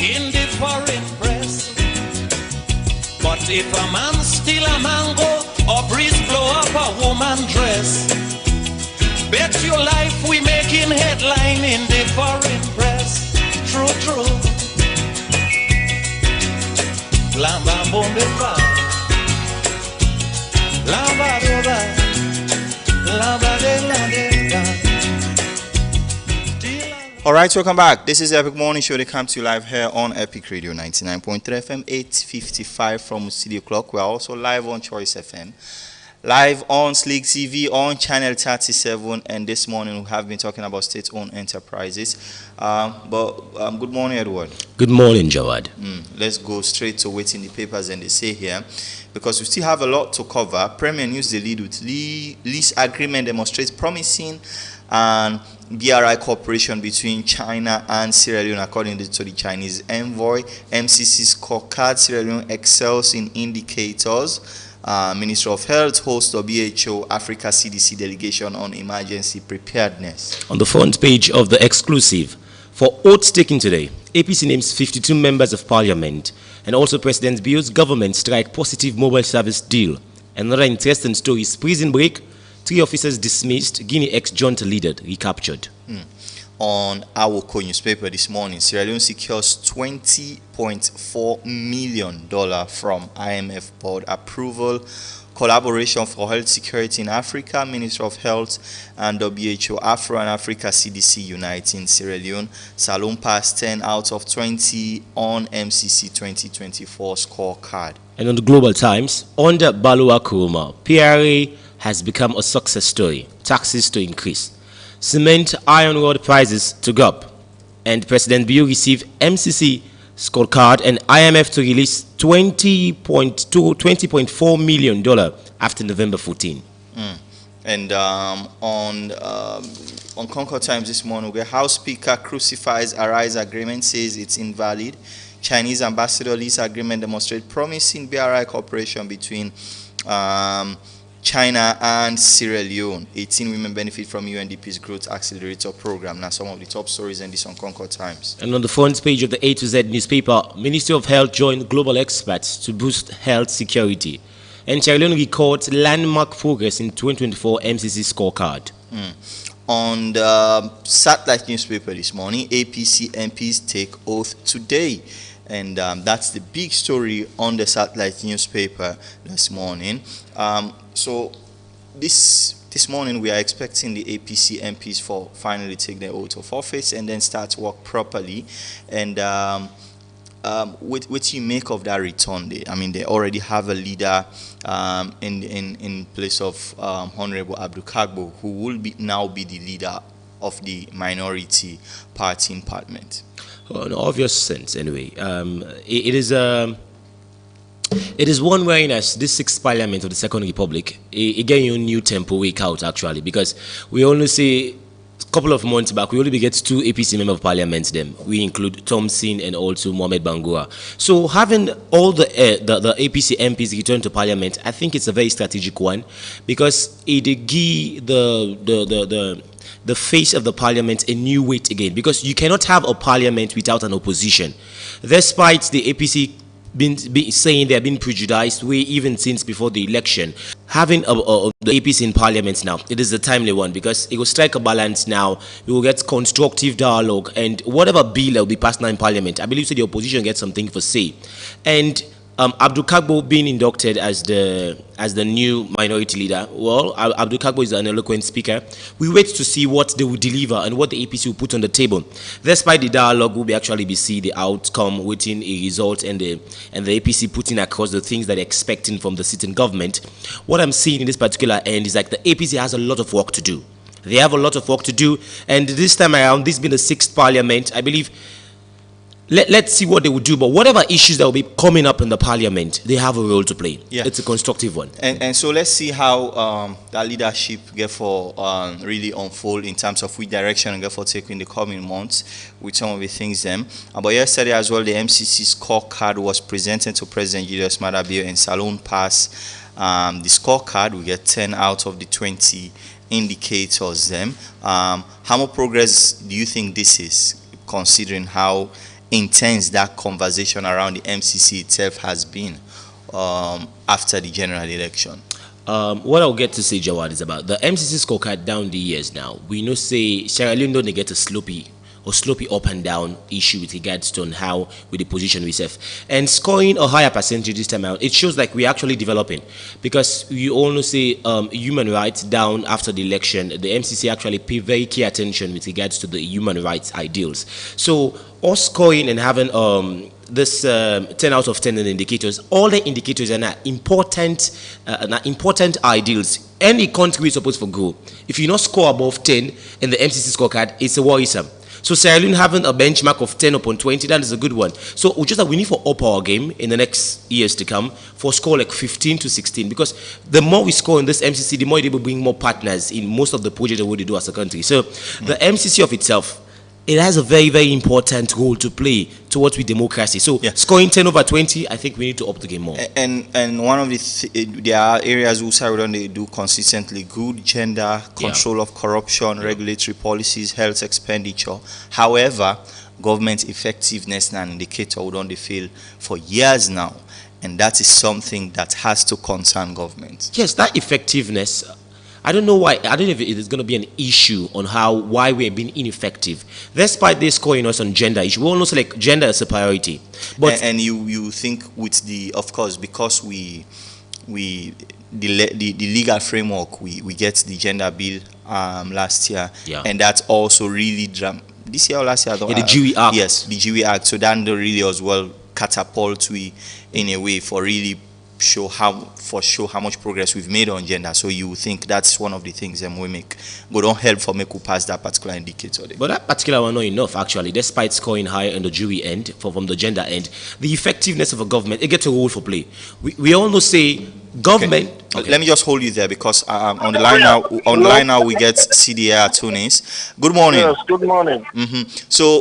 in the foreign press. But if a man steal a mango or breeze blow up a woman dress, bet your life we making headline in the foreign press. True, true. Lamba bombe fa, lamba doba, lamba de la de. All right, welcome back. This is Epic Morning Show. They come to you live here on Epic Radio 99.3 FM, 8:55 from Studio Clock. We are also live on Choice FM, live on Sleek TV on Channel 37, and this morning we have been talking about state-owned enterprises. Good morning, Edward. Good morning, Jawad. Let's go straight to what's in the papers and they say here, because we still have a lot to cover. Premier News, the lead with lease agreement demonstrates promising and BRI cooperation between China and Sierra Leone, according to the Chinese envoy. MCC scorecard, Sierra Leone excels in indicators. Minister of Health hosts WHO Africa CDC delegation on emergency preparedness. On the front page of the exclusive, for oath taking today, APC names 52 members of parliament, and also President Bio's government strike positive mobile service deal. Another interesting story is prison break. 3 officers dismissed, Guinea ex-junta leader recaptured. On Awoko newspaper this morning, Sierra Leone secures $20.4 million from IMF board approval. Collaboration for health security in Africa, Minister of Health and WHO Afro and Africa CDC uniting Sierra Leone. Salon passed 10 out of 20 on MCC 2024 scorecard. And on the Global Times, under Balua Kuruma, PRA has become a success story. Taxes to increase. Cement iron rod prices to go up. And President Bio received MCC scorecard and IMF to release $20.4 million after November 14. And on Concord Times this morning, where House Speaker crucifies Arise agreement, says it's invalid. Chinese ambassador lease agreement demonstrates promising BRI cooperation between China and Sierra Leone. 18 women benefit from UNDP's Growth Accelerator program. Now some of the top stories in this on Concord Times. And on the front page of the A to Z newspaper, Ministry of Health joined global experts to boost health security. And Sierra Leone records landmark progress in 2024 MCC scorecard. On the satellite newspaper this morning, APC MPs take oath today. And that's the big story on the satellite newspaper this morning. So this morning we are expecting the APC MPs for finally take their oath of office and then start work properly. And what you make of that return day? I mean, they already have a leader in place of Honorable Abdul Kagbo, who will now be the leader of the minority party in Parliament. In obvious sense, anyway. It is one wherein as this 6th Parliament of the Second Republic, again, you new tempo week out actually, because we only see couple of months back, we only get 2 APC member of parliament. Them we include Thompson and also Mohamed Bangura. So having all the APC MPs return to parliament, I think it's a very strategic one, because it give the face of the parliament a new weight again, because you cannot have a parliament without an opposition. Despite the APC been saying they have been prejudiced way even since before the election, having the APC in parliament now, it is a timely one, because it will strike a balance now. We will get constructive dialogue, and whatever bill that will be passed now in parliament, I believe so the opposition gets something for say. And Abdul Kagbo being inducted as the new minority leader, well, Abdul Kagbo is an eloquent speaker. We wait to see what they will deliver and what the APC will put on the table. Despite the dialogue, we'll actually see the outcome, waiting a result, and the APC putting across the things that they're expecting from the sitting government. What I'm seeing in this particular end is like the APC has a lot of work to do. They have a lot of work to do, and this time around, this being the 6th parliament, I believe. Let's see what they will do, but whatever issues that will be coming up in the parliament, they have a role to play. Yeah. It's a constructive one. And so let's see how that leadership get for really unfold in terms of which direction and get for taking the coming months with some of the things them. But yesterday as well, the MCC scorecard was presented to President Julius Maada Bio and Salone Pass. The scorecard, we get 10 out of the 20 indicators them. How much progress do you think this is, considering how intense that conversation around the MCC itself has been after the general election? What I'll get to say, Jawad, is about the MCC scorecard down the years now. We know say Sierra Leone don't get a sloppy up and down issue with regards to on how with the position we serve, and scoring a higher percentage this time out, it shows like we're actually developing, because you all know say human rights down after the election, the MCC actually pay very key attention with regards to the human rights ideals. So us scoring and having this 10 out of 10 in indicators, all the indicators are not important ideals. Any country is supposed to go. If you not score above 10 in the MCC scorecard, it's a worrisome. So Sierra Leone having a benchmark of 10 upon 20, that is a good one. So we need to up our game in the next years to come for score like 15 to 16, because the more we score in this MCC, the more it will bring more partners in most of the projects that we do as a country. So the MCC of itself, it has a very, very important role to play towards with democracy. So scoring 10 over 20, I think we need to up the game more. And one of there are areas they do consistently good: gender, control of corruption, regulatory policies, health expenditure. However, government effectiveness and indicator we don't fail for years now, and that is something that has to concern government. Yes, that effectiveness. I don't know why. I don't know if it is going to be an issue on why we're being ineffective. Despite this scoring us on gender issue, we all know like gender is a priority. But and you think with the, of course, because the legal framework, we get the gender bill last year, and that's also really this year or last year. The GOVT Act. Yes, the GOVT Act. So that really as well catapult we in a way for really show how much progress we've made on gender. So you think that's one of the things we make don't help for make we pass that particular indicator there. But that particular one not enough actually, despite scoring higher on the jury end from the gender end. The effectiveness of a government, it gets a role for play. We all know say government. Okay. Let me just hold you there, because on the line now we get CDA Tunis. Good morning. Yes, good morning. So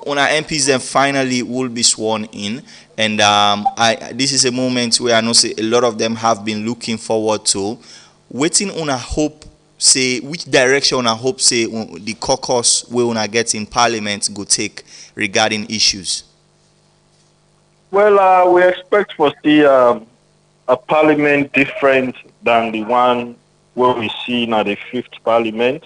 on our MPs then finally will be sworn in, and this is a moment where I know say a lot of them have been looking forward to. Waiting on a hope, say which direction I hope say the caucus will get in Parliament go take regarding issues. Well, we expect for see a parliament different than the one where we see now the 5th parliament.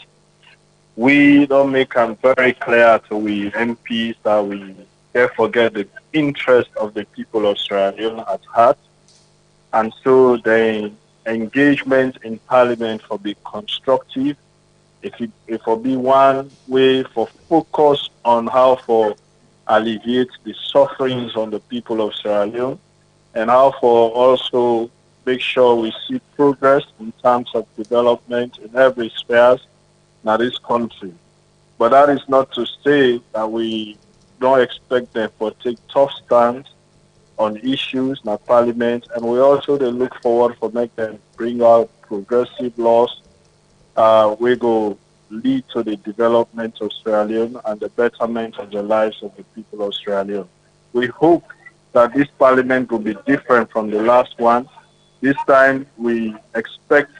We don't make them very clear to we MPs that we therefore get the interest of the people of Sierra Leone at heart. And so the engagement in parliament for be constructive, if it be one way for focus on how for alleviate the sufferings on the people of Sierra Leone, and how for also make sure we see progress in terms of development in every sphere in this country. But that is not to say that we don't expect them to take tough stands on issues in Parliament, and we also look forward for make them bring out progressive laws. We go lead to the development of Sierra Leone and the betterment of the lives of the people of Sierra Leone. We hope that this parliament will be different from the last one. This time we expect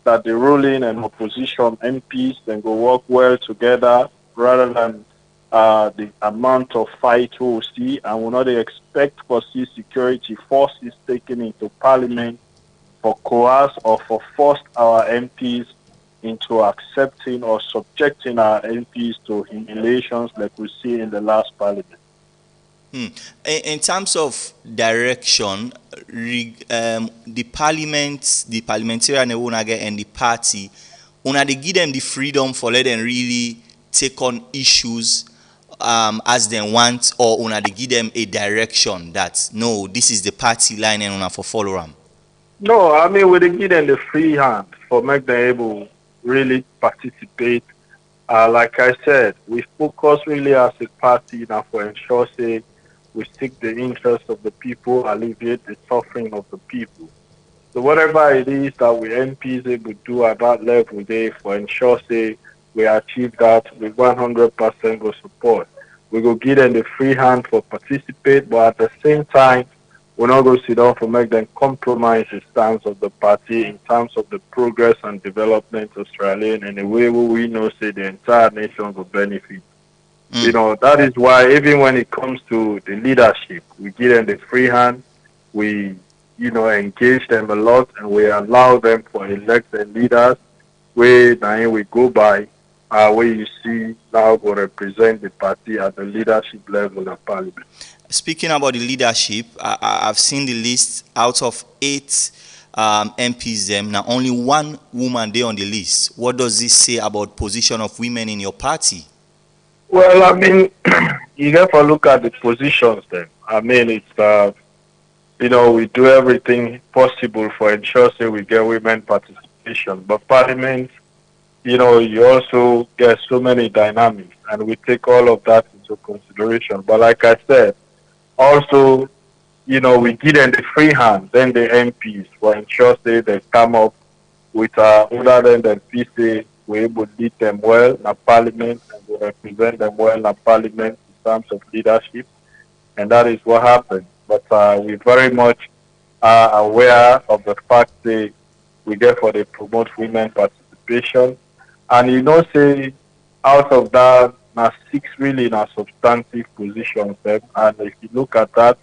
that the ruling and opposition MPs then go work well together rather than the amount of fight we will see, and we not expect for see security forces taken into parliament for coerce or for force our MPs into accepting or subjecting our MPs to humiliations like we see in the last parliament. In terms of direction, the parliamentarian and the party, they give them the freedom for let them really take on issues as they want, or they give them a direction that no, this is the party line and for follow them. No, I mean we give them the free hand for make them able really participate. Like I said, we focus really as a party now for ensure say we seek the interests of the people, alleviate the suffering of the people. So whatever it is that we MPs able to do at that level there for ensure say we achieve that, we 100% go support. We go give them the free hand for participate, but at the same time, we're not going to sit down for make them compromise the stance of the party in terms of the progress and development of Sierra Leone in a way where we know say the entire nation will benefit. You know, that is why even when it comes to the leadership, we give them the free hand, we, engage them a lot, and we allow them for elected leaders where now we go by, where you see now will represent the party at the leadership level of parliament. Speaking about the leadership, I've seen the list out of 8 MPs them. Now only one woman there on the list. What does this say about position of women in your party? Well, I mean, you have to look at the positions then. I mean, it's, we do everything possible for ensure say we get women participation. But parliament, you also get so many dynamics, and we take all of that into consideration. But like I said, also, we give them the free hand, then the MPs, for ensure say they come up with other than the PC, we're able to lead them well in parliament and we represent them well in parliament in terms of leadership. And that is what happened. But we very much are aware of the fact that we get for the promote women participation. And say out of that, now 6 really in a substantive positions. And if you look at that,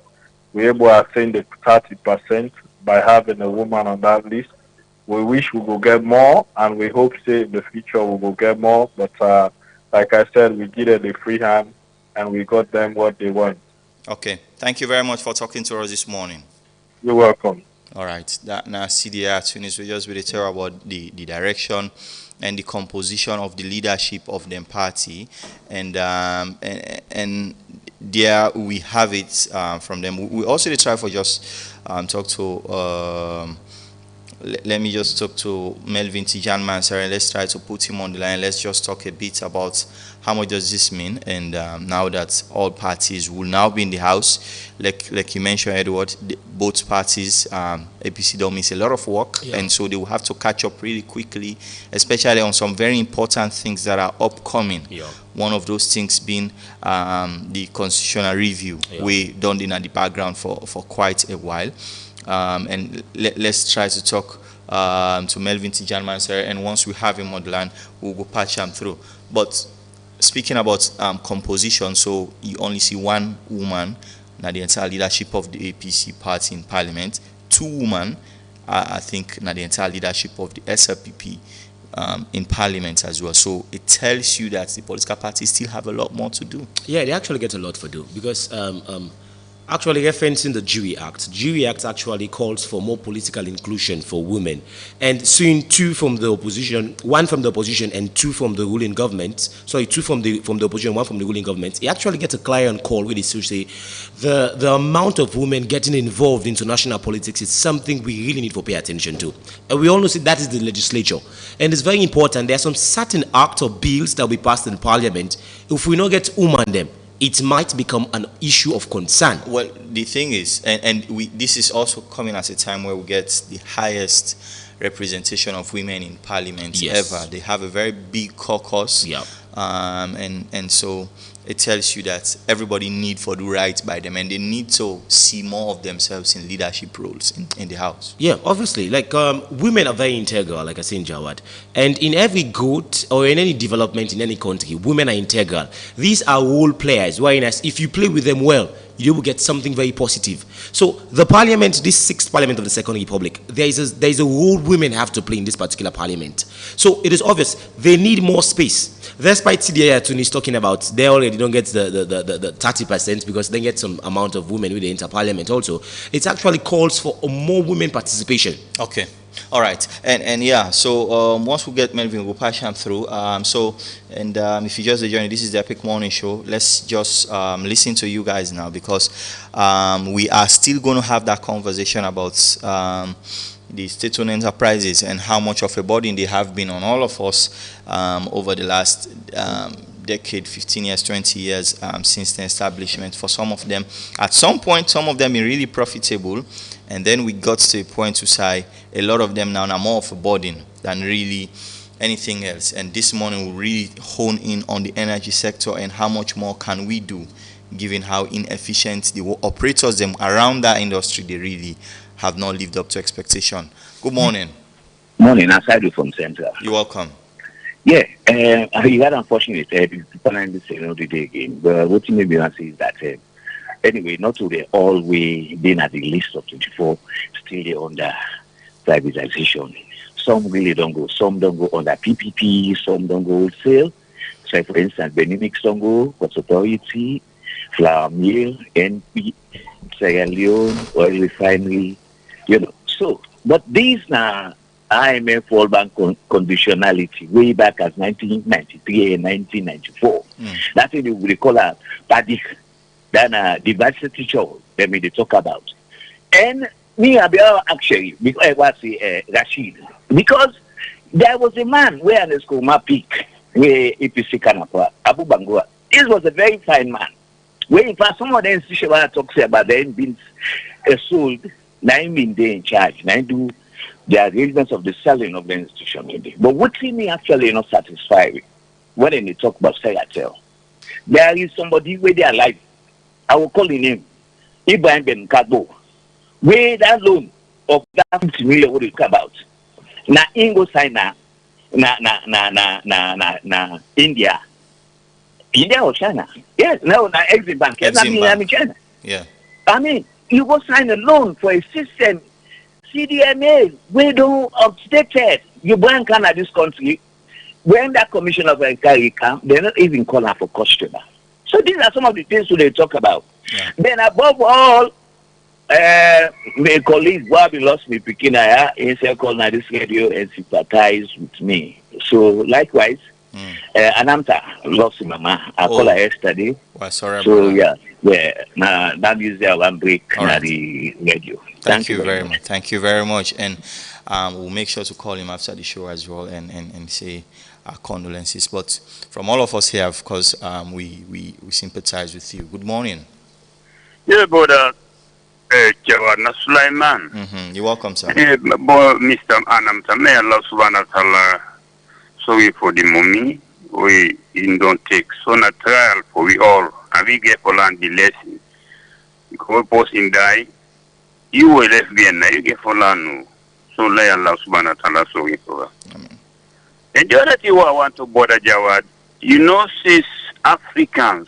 we're able to attain the 30% by having a woman on that list. We wish we will get more, and we hope say in the future we will get more. But like I said, we give them the free hand, and we got them what they want. Okay. Thank you very much for talking to us this morning. You're welcome. All right. That now CDR tunes we just really tell about the direction and the composition of the leadership of the party, and there we have it from them. We also try for just talk to. Let me just talk to Melvin Tijan Mansari. Let's try to put him on the line. Let's just talk a bit about how much does this mean, and now that all parties will now be in the house, like you mentioned, Edward, both parties, APC don't miss a lot of work, and so they will have to catch up really quickly, especially on some very important things that are upcoming. One of those things being the constitutional review. We done in the background for quite a while. And let's try to talk to Melvin Tijan Mansari, and once we have him on the line, we'll go patch him through. But speaking about composition, so you only see one woman now the entire leadership of the APC party in parliament, 2 women, I think, now the entire leadership of the SLPP in parliament as well. So it tells you that the political parties still have a lot more to do. Yeah, they actually get a lot to do, because actually referencing the Jury Act. Jury Act actually calls for more political inclusion for women, and seeing 2 from the opposition, 1 from the opposition and 2 from the ruling government. Sorry, 2 from the opposition, 1 from the ruling government. It actually gets a clarion call where they say the amount of women getting involved into national politics is something we really need to pay attention to. And we all know that is the legislature, and it's very important. There are some certain acts or bills that we passed in parliament. If we don't get women them, it might become an issue of concern. Well, the thing is, this is also coming at a time where we get the highest representation of women in parliament ever. They have a very big caucus, and so it tells you that everybody need for do right by them, and they need to see more of themselves in leadership roles in the house. Yeah, obviously, like women are very integral, like I say in Jawad, and in every growth or in any development in any country, women are integral. These are role players, whereas if you play with them well, you will get something very positive. So the parliament, this 6th parliament of the Second Republic, there is a role women have to play in this particular parliament. So it is obvious they need more space. Despite CDA Tunis talking about they already don't get the 30% because they get some amount of women with the inter-parliament also, it actually calls for more women participation. Okay. All right, and yeah, so once we get Melvin Gopashan through, if you just join, this is the Epic Morning Show. Let's just listen to you guys now, because we are still going to have that conversation about the state-owned enterprises and how much of a burden they have been on all of us over the last decade, 15 years, 20 years since the establishment. For some of them, at some point, some of them are really profitable, and then we got to a point to say a lot of them now are more of a burden than really anything else. And this morning we'll really hone in on the energy sector and how much more can we do, given how inefficient the operators them around that industry, they really have not lived up to expectation. Good morning. Morning, aside from Central. You're welcome. Yeah, you had unfortunate people in this the day again. But what you maybe want to say is that anyway, not to the all way being at the list of 24 still under privatization. Some really don't go. Some don't go under PPP. Some don't go wholesale. So, for instance, Benimix don't go. Port Authority, Flour Mill, NP, Sierra Leone, Oil Refinery. So, but these now IMF World Bank conditionality way back as 1993 and 1994. That's what we call a PADIC. Then diversity show that they talk about. And me actually, because I was Rashid, because there was a man where in the school peak where EPC Kanapa, Abu Bangua. This was a very fine man. Where in fact some of the institutions talks about them being sold, now being there in charge, now do the arrangements of the selling of the institution. But what me actually not satisfied with when they talk about Sayatel, there is somebody where they are alive. I will call him Ibrahim Ben Kabo. Where that loan of that 50 million what you talk about. Na Ingo sign na India. India or China? Yes, no, na Exim Bank. I mean China. Yeah. I mean, you go sign a loan for a system CDMA, we don't updated. You bank in this country, when that commission of inquiry come, they're not even calling for customer. So these are some of the things they talk about. Yeah. Then above all, my colleague Bobby lost me picking he said call na this radio and sympathize with me. So likewise, Anamta lost my mama. I call her yesterday. Well, sorry so about now that is there one break on the radio. Thank you very much. Thank you very much. And we'll make sure to call him after the show as well and say our condolences. But from all of us here, of course, we sympathize with you. Good morning. Yeah, brother. Jawad Sulaiman. You're welcome, sir. Mr. Anamta, may Allah subhanahu wa ta'ala sorry for the mommy. We don't take so na trial for we all. And we get for land the lesson. Because we post in die. You will lesbian now, you get for land. So lay Allah subhanahu wa ta'ala sorry for her. And the other thing I want to bother Jawad, you know, since Africans.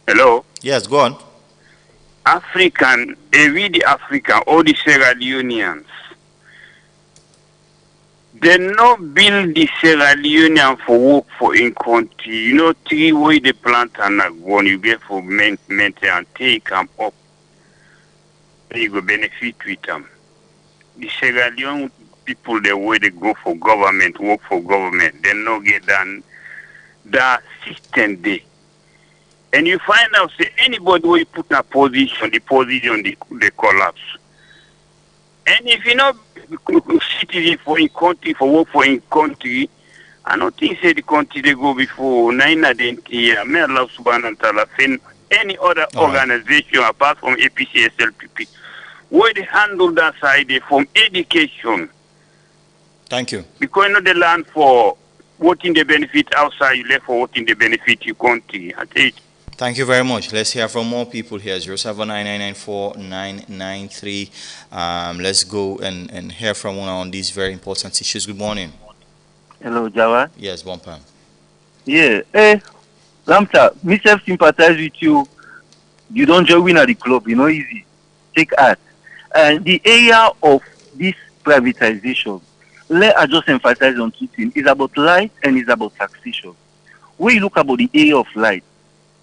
Hello? Yes, go on. African, every African, all the Sierra Leoneans, they not build the Sierra Leonean for work for in country. You know, 3 way they plant and when you get for maintain and take them up, you go benefit with them. The Sierra Leone people, the way they go for government, work for government, they not get done that system there. And you find out, say, anybody who put in a position, they collapse. And if you not citizen for in country, for work for in country, I don't think say the country they go before 9 identity. May Allah subhanahu wa ta'ala send any other organization apart from APC SLPP where they handle that side from education. Thank you. Because you know they learn for what in the benefit outside, you left for what in the benefit you country. I think. Thank you very much. Let's hear from more people here. 079994993. Let's go and hear from one on these very important issues. Good morning. Hello, Jawa. Yes, Bompam. Yeah. Ramta, me self sympathize with you. You don't just win at the club, you know, easy. Take heart. And the area of this privatization, let I just emphasize on two things. It's about light and it's about taxation. When you look about the area of light,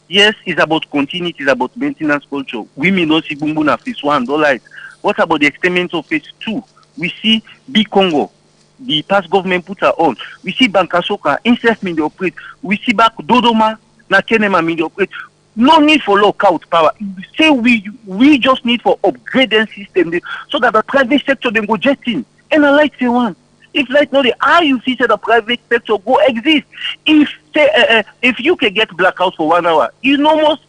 yes, it's about continuity, it's about maintenance culture. We may not see Bumbuna phase 1, no light. What about the experiment of phase 2? We see Big Congo, the past government put her on. We see Bankasoka, incest mean they operate. We see back Dodoma, Nakenema mean they operate. No need for lockout power. Say we just need for upgrading system so that the private sector then go jet in. And I like say one. If like not the how you see the private sector go exist. If say if you can get blackout for 1 hour, you no most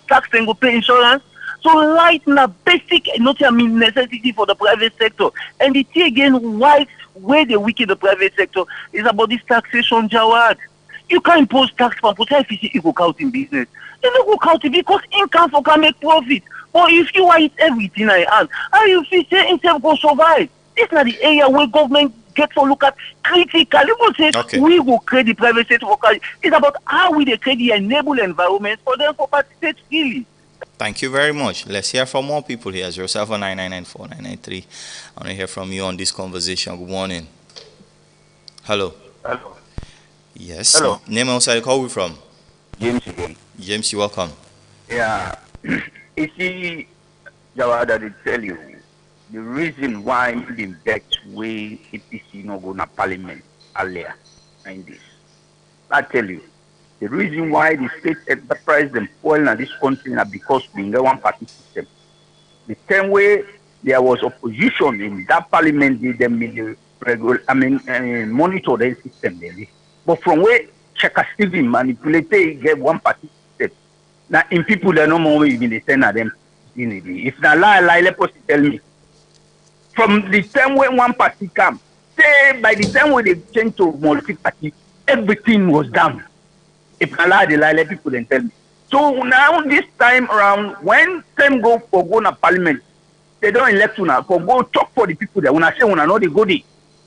tax and go pay insurance. So light na basic not I mean necessity for the private sector. And the thing again why where they weaken the private sector is about this taxation, Jawad. You can't impose tax for if you go out in business. You don't go out because income for can make profit. Or if you want everything I have, how you feel say instead go survive? This is not the area where government get to look at critically. We say we will create the private sector. It's about how we create the enable environment for them to participate freely. Thank you very much. Let's hear from more people here. 079994993. I want to hear from you on this conversation. Good morning. Hello. Hello. Yes. Hello. Name and where call we from? James again. James, you're welcome. Yeah. You see, Jawad, I tell you, the reason why the best way APC no go na parliament earlier in this. I tell you, the reason why the state enterprise them spoil in this country is because we get one party system. The same way there was opposition in that parliament, they monitor the system. But from where Checker Stephen manipulated, get one party system. Now in people they no more even they send them. If na lie, let us tell me. From the time when one party come, say by the time when they change to multi-party, everything was done. If na lie, they lie, let people then tell me. So now this time around, when them go na parliament, they don't elect una for go talk for the people that when I say una know they go there.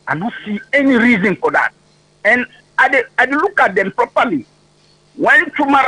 I don't see any reason for that. And I look at them properly. When tomorrow